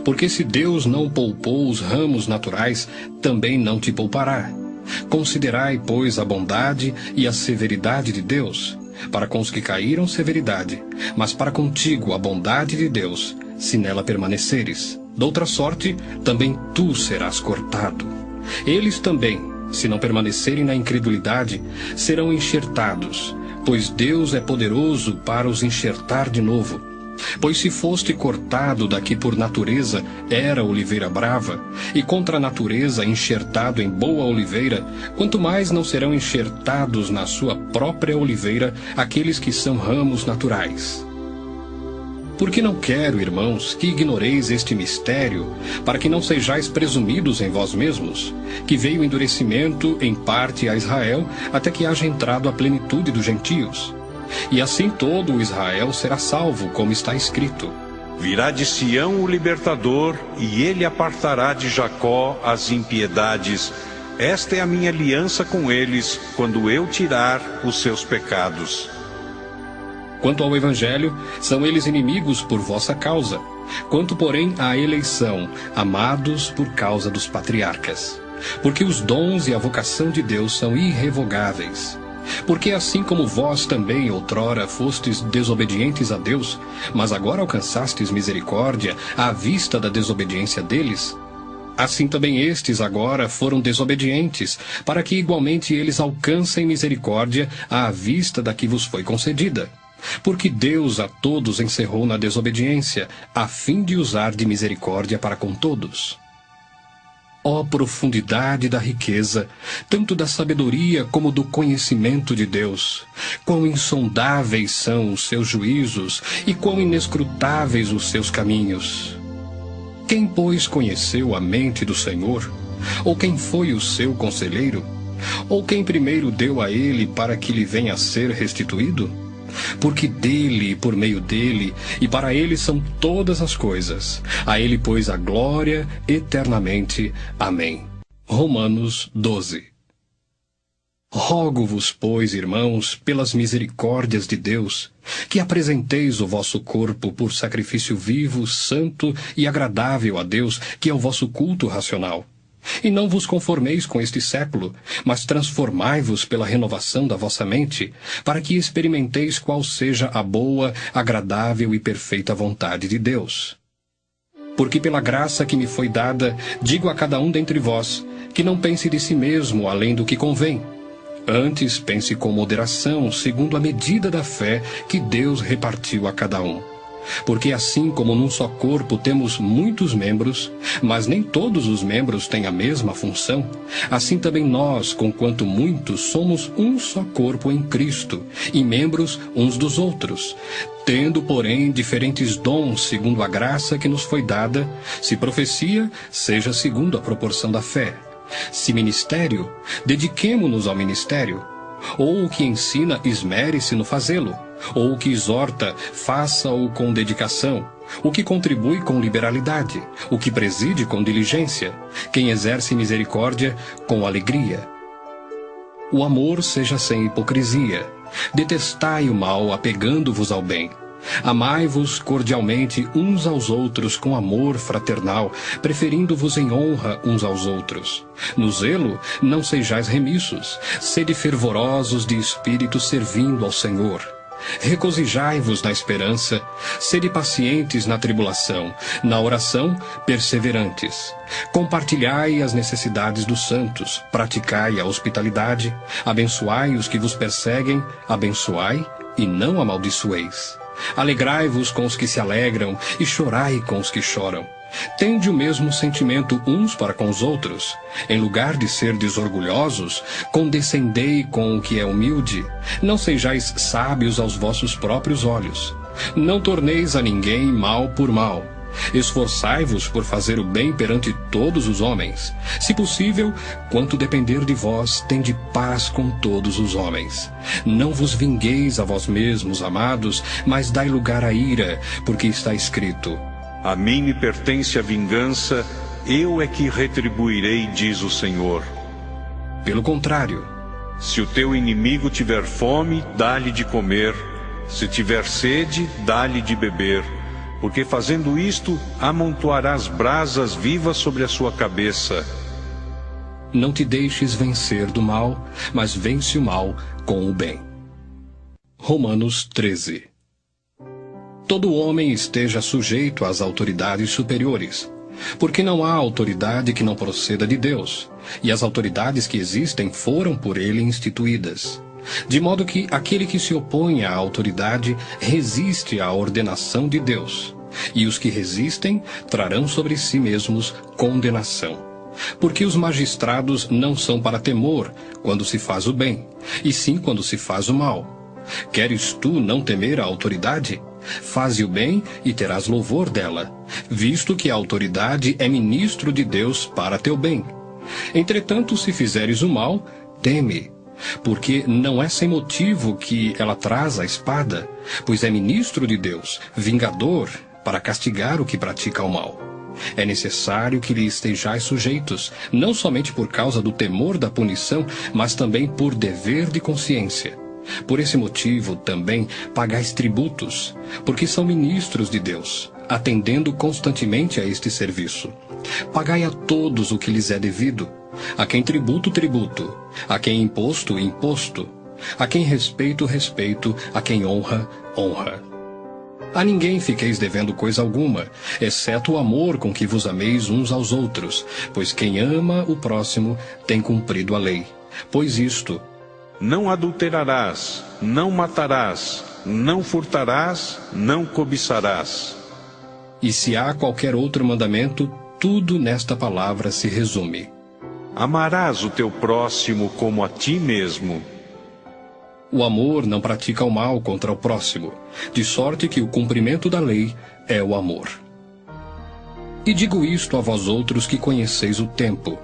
Porque se Deus não poupou os ramos naturais, também não te poupará. Considerai, pois, a bondade e a severidade de Deus. Para com os que caíram, severidade, mas para contigo a bondade de Deus, se nela permaneceres. Doutra sorte, também tu serás cortado. Eles também, se não permanecerem na incredulidade, serão enxertados, pois Deus é poderoso para os enxertar de novo. Pois se foste cortado daqui por natureza, era oliveira brava, e contra a natureza enxertado em boa oliveira, quanto mais não serão enxertados na sua própria oliveira aqueles que são ramos naturais. Porque não quero, irmãos, que ignoreis este mistério, para que não sejais presumidos em vós mesmos, que veio o endurecimento em parte a Israel, até que haja entrado a plenitude dos gentios. E assim todo o Israel será salvo, como está escrito: Virá de Sião o libertador, e ele apartará de Jacó as impiedades. Esta é a minha aliança com eles, quando eu tirar os seus pecados. Quanto ao Evangelho, são eles inimigos por vossa causa. Quanto, porém, à eleição, amados por causa dos patriarcas. Porque os dons e a vocação de Deus são irrevogáveis. Porque assim como vós também outrora fostes desobedientes a Deus, mas agora alcançastes misericórdia à vista da desobediência deles, assim também estes agora foram desobedientes, para que igualmente eles alcancem misericórdia à vista da que vos foi concedida. Porque Deus a todos encerrou na desobediência, a fim de usar de misericórdia para com todos. Ó profundidade da riqueza, tanto da sabedoria como do conhecimento de Deus! Quão insondáveis são os seus juízos e quão inescrutáveis os seus caminhos! Quem, pois, conheceu a mente do Senhor? Ou quem foi o seu conselheiro? Ou quem primeiro deu a ele para que lhe venha a ser restituído? Porque dele, por meio dele, e para ele são todas as coisas. A ele, pois, a glória eternamente. Amém. Romanos 12. Rogo-vos, pois, irmãos, pelas misericórdias de Deus, que apresenteis o vosso corpo por sacrifício vivo, santo e agradável a Deus, que é o vosso culto racional. E não vos conformeis com este século, mas transformai-vos pela renovação da vossa mente, para que experimenteis qual seja a boa, agradável e perfeita vontade de Deus. Porque pela graça que me foi dada, digo a cada um dentre vós, que não pense de si mesmo além do que convém. Antes pense com moderação, segundo a medida da fé que Deus repartiu a cada um. Porque assim como num só corpo temos muitos membros, mas nem todos os membros têm a mesma função, assim também nós, conquanto muitos, somos um só corpo em Cristo, e membros uns dos outros, tendo, porém, diferentes dons segundo a graça que nos foi dada, se profecia, seja segundo a proporção da fé. Se ministério, dediquemo-nos ao ministério. Ou o que ensina, esmere-se no fazê-lo. Ou o que exorta, faça-o com dedicação. O que contribui com liberalidade. O que preside com diligência. Quem exerce misericórdia, com alegria. O amor seja sem hipocrisia. Detestai o mal, apegando-vos ao bem. Amai-vos cordialmente uns aos outros com amor fraternal, preferindo-vos em honra uns aos outros. No zelo, não sejais remissos, sede fervorosos de espírito servindo ao Senhor. Regozijai-vos na esperança, sede pacientes na tribulação, na oração, perseverantes. Compartilhai as necessidades dos santos, praticai a hospitalidade, abençoai os que vos perseguem, abençoai e não amaldiçoeis. Alegrai-vos com os que se alegram e chorai com os que choram. Tende o mesmo sentimento uns para com os outros. Em lugar de ser desorgulhosos, condescendei com o que é humilde. Não sejais sábios aos vossos próprios olhos. Não torneis a ninguém mal por mal. Esforçai-vos por fazer o bem perante todos os homens. Se possível, quanto depender de vós, tende paz com todos os homens. Não vos vingueis a vós mesmos, amados, mas dai lugar à ira, porque está escrito: A mim me pertence a vingança, eu é que retribuirei, diz o Senhor. Pelo contrário, se o teu inimigo tiver fome, dá-lhe de comer. Se tiver sede, dá-lhe de beber. Porque fazendo isto, amontoarás brasas vivas sobre a sua cabeça. Não te deixes vencer do mal, mas vence o mal com o bem. Romanos 13. Todo homem esteja sujeito às autoridades superiores, porque não há autoridade que não proceda de Deus, e as autoridades que existem foram por ele instituídas. De modo que aquele que se opõe à autoridade resiste à ordenação de Deus, e os que resistem trarão sobre si mesmos condenação. Porque os magistrados não são para temor quando se faz o bem, e sim quando se faz o mal. Queres tu não temer a autoridade? Faze o bem e terás louvor dela, visto que a autoridade é ministro de Deus para teu bem. Entretanto, se fizeres o mal, teme, porque não é sem motivo que ela traz a espada, pois é ministro de Deus, vingador, para castigar o que pratica o mal. É necessário que lhe estejais sujeitos, não somente por causa do temor da punição, mas também por dever de consciência. Por esse motivo, também, pagais tributos, porque são ministros de Deus, atendendo constantemente a este serviço. Pagai a todos o que lhes é devido. A quem tributo, tributo. A quem imposto, imposto. A quem respeito, respeito. A quem honra, honra. A ninguém fiqueis devendo coisa alguma, exceto o amor com que vos ameis uns aos outros, pois quem ama o próximo tem cumprido a lei. Pois isto: não adulterarás, não matarás, não furtarás, não cobiçarás. E se há qualquer outro mandamento, tudo nesta palavra se resume: amarás o teu próximo como a ti mesmo. O amor não pratica o mal contra o próximo, de sorte que o cumprimento da lei é o amor. E digo isto a vós outros que conheceis o tempo.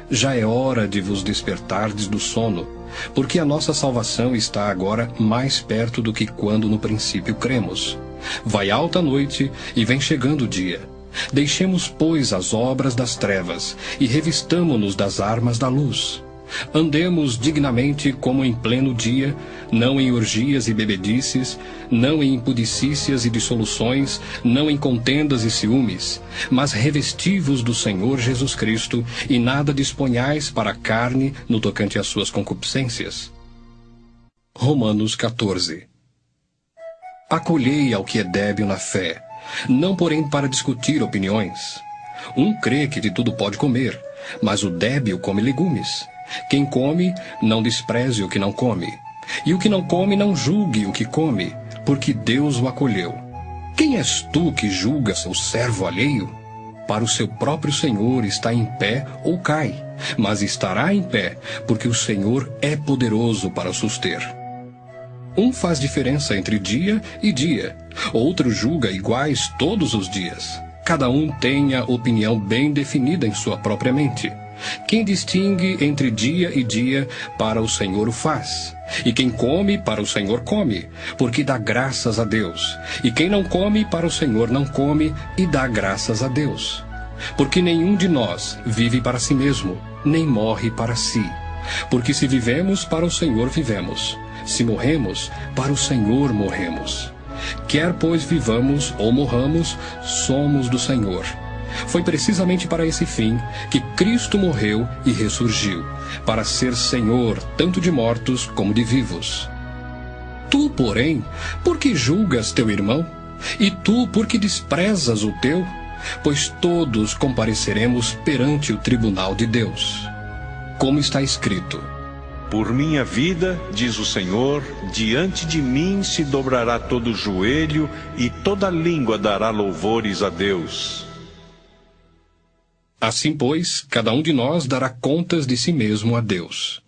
Já é hora de vos despertardes do sono, porque a nossa salvação está agora mais perto do que quando no princípio cremos. Vai alta a noite e vem chegando o dia. Deixemos, pois, as obras das trevas e revistamo-nos das armas da luz. Andemos dignamente como em pleno dia, não em orgias e bebedices, não em impudicícias e dissoluções, não em contendas e ciúmes, mas revesti-vos do Senhor Jesus Cristo, e nada disponhais para a carne no tocante às suas concupiscências. Romanos 14. Acolhei ao que é débil na fé, não porém para discutir opiniões. Um crê que de tudo pode comer, mas o débil come legumes. Quem come, não despreze o que não come. E o que não come, não julgue o que come, porque Deus o acolheu. Quem és tu que julgas o servo alheio? Para o seu próprio Senhor está em pé ou cai, mas estará em pé, porque o Senhor é poderoso para o suster. Um faz diferença entre dia e dia, outro julga iguais todos os dias. Cada um tem a opinião bem definida em sua própria mente. Quem distingue entre dia e dia, para o Senhor o faz. E quem come, para o Senhor come, porque dá graças a Deus. E quem não come, para o Senhor não come, e dá graças a Deus. Porque nenhum de nós vive para si mesmo, nem morre para si. Porque se vivemos, para o Senhor vivemos. Se morremos, para o Senhor morremos. Quer, pois, vivamos ou morramos, somos do Senhor. Foi precisamente para esse fim que Cristo morreu e ressurgiu, para ser Senhor tanto de mortos como de vivos. Tu, porém, por que julgas teu irmão? E tu, por que desprezas o teu? Pois todos compareceremos perante o tribunal de Deus. Como está escrito: por minha vida, diz o Senhor, diante de mim se dobrará todo o joelho e toda língua dará louvores a Deus. Assim, pois, cada um de nós dará contas de si mesmo a Deus.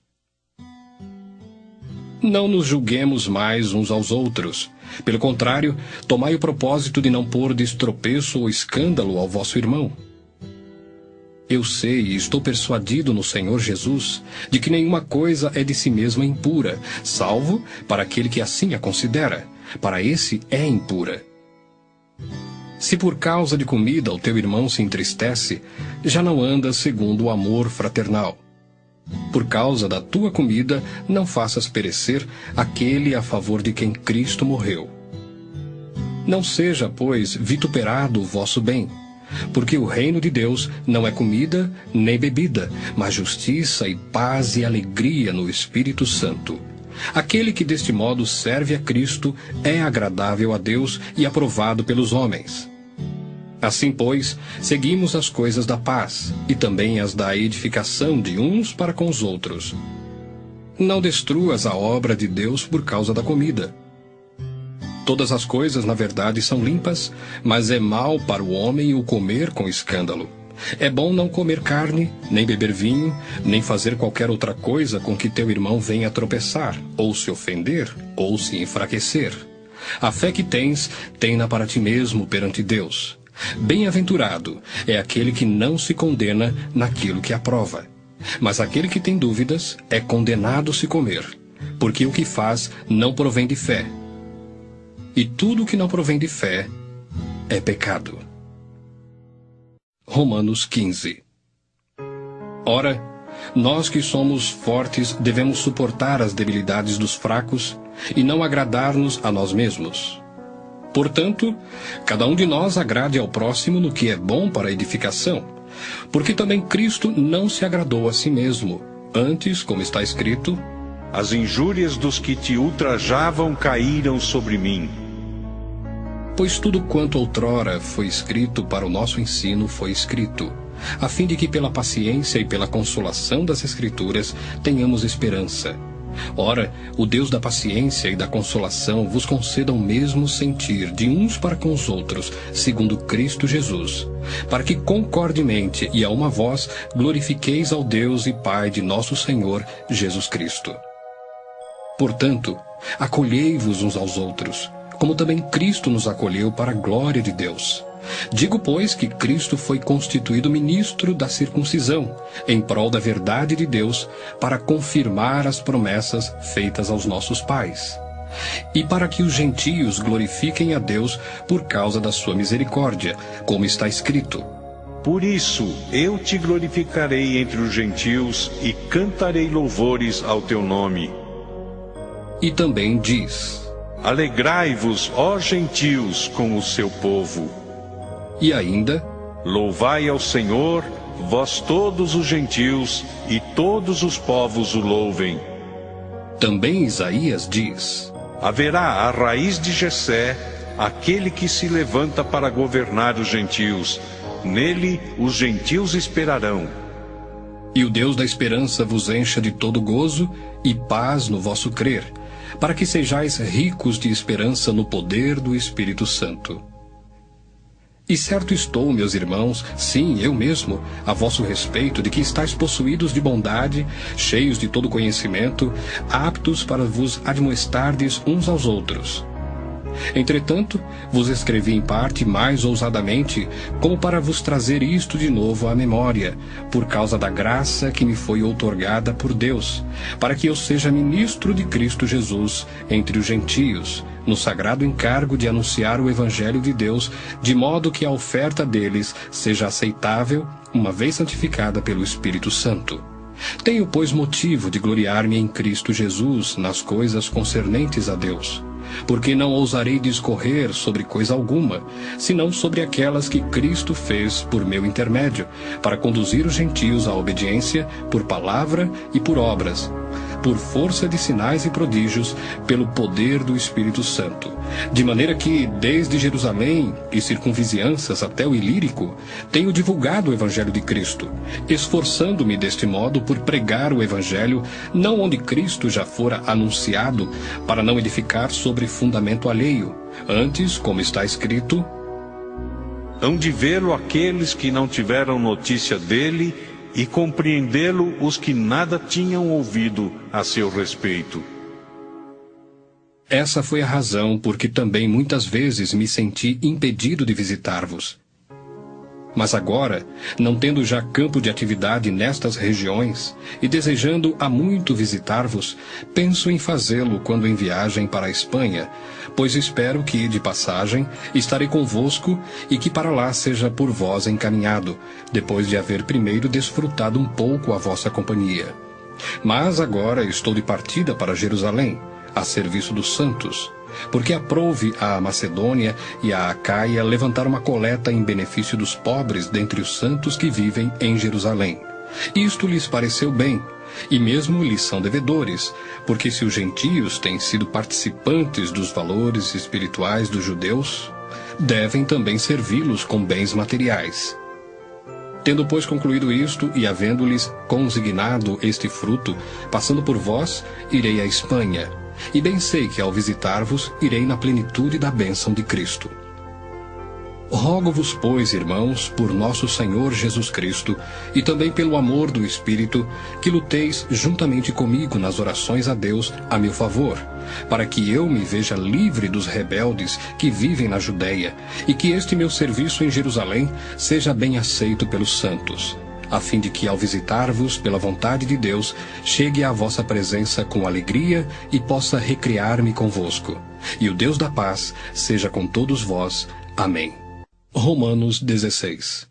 Não nos julguemos mais uns aos outros. Pelo contrário, tomai o propósito de não pôr tropeço ou escândalo ao vosso irmão. Eu sei e estou persuadido no Senhor Jesus de que nenhuma coisa é de si mesma impura, salvo para aquele que assim a considera. Para esse é impura. Se por causa de comida o teu irmão se entristece, já não andas segundo o amor fraternal. Por causa da tua comida, não faças perecer aquele a favor de quem Cristo morreu. Não seja, pois, vituperado o vosso bem, porque o reino de Deus não é comida nem bebida, mas justiça e paz e alegria no Espírito Santo. Aquele que deste modo serve a Cristo é agradável a Deus e aprovado pelos homens. Assim, pois, seguimos as coisas da paz e também as da edificação de uns para com os outros. Não destruas a obra de Deus por causa da comida. Todas as coisas, na verdade, são limpas, mas é mal para o homem o comer com escândalo. É bom não comer carne, nem beber vinho, nem fazer qualquer outra coisa com que teu irmão venha tropeçar, ou se ofender, ou se enfraquecer. A fé que tens, tem-na para ti mesmo perante Deus. Bem-aventurado é aquele que não se condena naquilo que aprova. Mas aquele que tem dúvidas é condenado se comer, porque o que faz não provém de fé. E tudo o que não provém de fé é pecado. Romanos 15. Ora, nós que somos fortes devemos suportar as debilidades dos fracos e não agradar-nos a nós mesmos. Portanto, cada um de nós agrade ao próximo no que é bom para a edificação, porque também Cristo não se agradou a si mesmo. Antes, como está escrito: as injúrias dos que te ultrajavam caíram sobre mim. Pois tudo quanto outrora foi escrito para o nosso ensino foi escrito, a fim de que pela paciência e pela consolação das Escrituras tenhamos esperança. Ora, o Deus da paciência e da consolação vos conceda o mesmo sentir de uns para com os outros, segundo Cristo Jesus, para que concordemente e a uma voz glorifiqueis ao Deus e Pai de nosso Senhor Jesus Cristo. Portanto, acolhei-vos uns aos outros, como também Cristo nos acolheu para a glória de Deus. Digo, pois, que Cristo foi constituído ministro da circuncisão, em prol da verdade de Deus, para confirmar as promessas feitas aos nossos pais, e para que os gentios glorifiquem a Deus por causa da sua misericórdia, como está escrito: Por isso eu te glorificarei entre os gentios e cantarei louvores ao teu nome. E também diz: Alegrai-vos, ó gentios, com o seu povo. E ainda: Louvai ao Senhor, vós todos os gentios, e todos os povos o louvem. Também Isaías diz: Haverá a raiz de Jessé, aquele que se levanta para governar os gentios. Nele os gentios esperarão. E o Deus da esperança vos encha de todo gozo e paz no vosso crer, para que sejais ricos de esperança no poder do Espírito Santo. E certo estou, meus irmãos, sim, eu mesmo, a vosso respeito, de que estáis possuídos de bondade, cheios de todo conhecimento, aptos para vos admoestardes uns aos outros. Entretanto, vos escrevi em parte mais ousadamente, como para vos trazer isto de novo à memória, por causa da graça que me foi outorgada por Deus, para que eu seja ministro de Cristo Jesus entre os gentios, no sagrado encargo de anunciar o Evangelho de Deus, de modo que a oferta deles seja aceitável, uma vez santificada pelo Espírito Santo. Tenho, pois, motivo de gloriar-me em Cristo Jesus nas coisas concernentes a Deus, porque não ousarei discorrer sobre coisa alguma, senão sobre aquelas que Cristo fez por meu intermédio, para conduzir os gentios à obediência por palavra e por obras, por força de sinais e prodígios, pelo poder do Espírito Santo. De maneira que, desde Jerusalém e circunvizinhanças até o Ilírico, tenho divulgado o Evangelho de Cristo, esforçando-me deste modo por pregar o Evangelho, não onde Cristo já fora anunciado, para não edificar sobre fundamento alheio. Antes, como está escrito: Hão de vê-lo aqueles que não tiveram notícia dele, e compreendê-lo os que nada tinham ouvido a seu respeito. Essa foi a razão por que também muitas vezes me senti impedido de visitar-vos. Mas agora, não tendo já campo de atividade nestas regiões, e desejando há muito visitar-vos, penso em fazê-lo quando em viagem para a Espanha, pois espero que, de passagem, estarei convosco e que para lá seja por vós encaminhado, depois de haver primeiro desfrutado um pouco a vossa companhia. Mas agora estou de partida para Jerusalém, a serviço dos santos, porque aprouve à Macedônia e à Acaia levantar uma coleta em benefício dos pobres dentre os santos que vivem em Jerusalém. Isto lhes pareceu bem, e mesmo lhes são devedores, porque se os gentios têm sido participantes dos valores espirituais dos judeus, devem também servi-los com bens materiais. Tendo, pois, concluído isto, e havendo-lhes consignado este fruto, passando por vós, irei à Espanha, e bem sei que ao visitar-vos, irei na plenitude da bênção de Cristo. Rogo-vos, pois, irmãos, por nosso Senhor Jesus Cristo, e também pelo amor do Espírito, que luteis juntamente comigo nas orações a Deus a meu favor, para que eu me veja livre dos rebeldes que vivem na Judéia, e que este meu serviço em Jerusalém seja bem aceito pelos santos, a fim de que, ao visitar-vos pela vontade de Deus, chegue à vossa presença com alegria e possa recriar-me convosco. E o Deus da paz seja com todos vós. Amém. Romanos 16.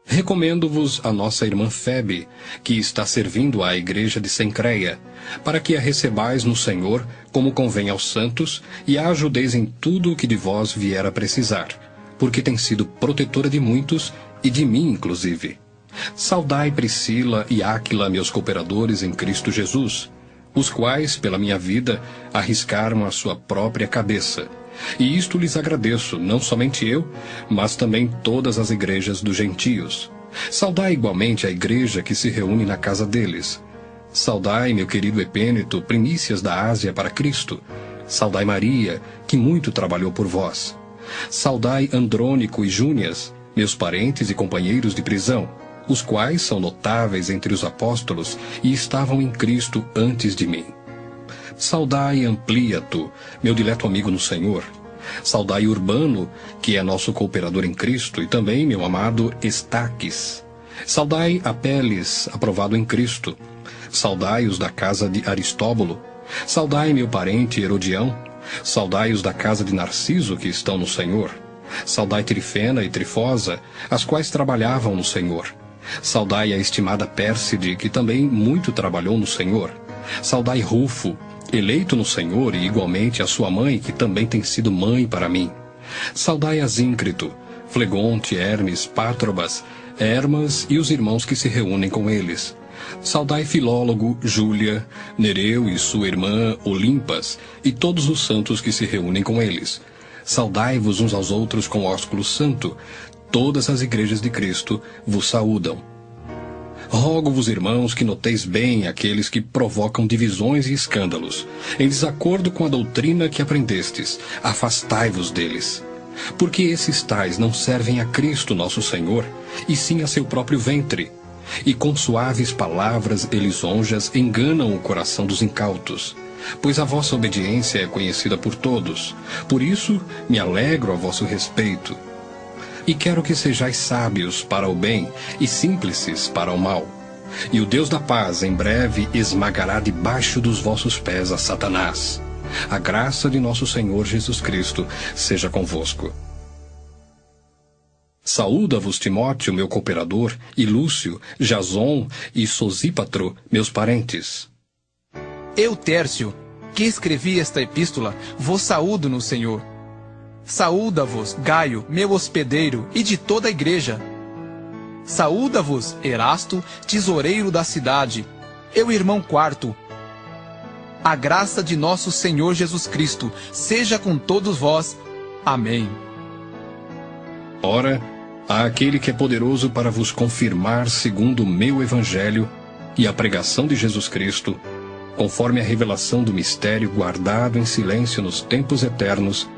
Recomendo-vos a nossa irmã Febe, que está servindo à igreja de Cencreia, para que a recebais no Senhor, como convém aos santos, e a ajudeis em tudo o que de vós vier a precisar, porque tem sido protetora de muitos, e de mim inclusive. Saudai Priscila e Áquila, meus cooperadores em Cristo Jesus, os quais, pela minha vida, arriscaram a sua própria cabeça. E isto lhes agradeço, não somente eu, mas também todas as igrejas dos gentios. Saudai igualmente a igreja que se reúne na casa deles. Saudai, meu querido Epêneto, primícias da Ásia para Cristo. Saudai Maria, que muito trabalhou por vós. Saudai Andrônico e Júnias, meus parentes e companheiros de prisão, os quais são notáveis entre os apóstolos e estavam em Cristo antes de mim. Saudai Ampliato, meu dileto amigo no Senhor. Saudai Urbano, que é nosso cooperador em Cristo, e também meu amado Estaques. Saudai Apeles, aprovado em Cristo. Saudai os da casa de Aristóbulo. Saudai meu parente Herodião. Saudai os da casa de Narciso, que estão no Senhor. Saudai Trifena e Trifosa, as quais trabalhavam no Senhor. Saudai a estimada Pérside, que também muito trabalhou no Senhor. Saudai Rufo, eleito no Senhor, e igualmente a sua mãe, que também tem sido mãe para mim. Saudai Asíncrito, Flegonte, Hermes, Pátrobas, Hermas e os irmãos que se reúnem com eles. Saudai Filólogo, Júlia, Nereu e sua irmã Olimpas, e todos os santos que se reúnem com eles. Saudai-vos uns aos outros com ósculo santo. Todas as igrejas de Cristo vos saúdam. Rogo-vos, irmãos, que noteis bem aqueles que provocam divisões e escândalos. Em desacordo com a doutrina que aprendestes, afastai-vos deles. Porque esses tais não servem a Cristo nosso Senhor, e sim a seu próprio ventre. E com suaves palavras e lisonjas enganam o coração dos incautos. Pois a vossa obediência é conhecida por todos. Por isso me alegro a vosso respeito. E quero que sejais sábios para o bem e simples para o mal. E o Deus da paz em breve esmagará debaixo dos vossos pés a Satanás. A graça de nosso Senhor Jesus Cristo seja convosco. Saúda-vos Timóteo, meu cooperador, e Lúcio, Jason e Sosípatro, meus parentes. Eu, Tércio, que escrevi esta epístola, vos saúdo no Senhor. Saúda-vos, Gaio, meu hospedeiro, e de toda a igreja. Saúda-vos, Erasto, tesoureiro da cidade, eu irmão Quarto. A graça de nosso Senhor Jesus Cristo seja com todos vós. Amém. Ora, há aquele que é poderoso para vos confirmar segundo o meu evangelho e a pregação de Jesus Cristo, conforme a revelação do mistério guardado em silêncio nos tempos eternos,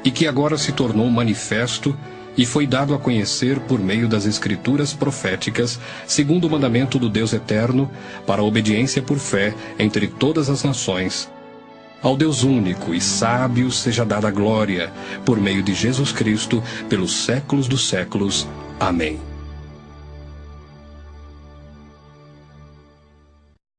e que agora se tornou manifesto e foi dado a conhecer por meio das escrituras proféticas, segundo o mandamento do Deus eterno, para a obediência por fé entre todas as nações. Ao Deus único e sábio seja dada a glória, por meio de Jesus Cristo, pelos séculos dos séculos. Amém.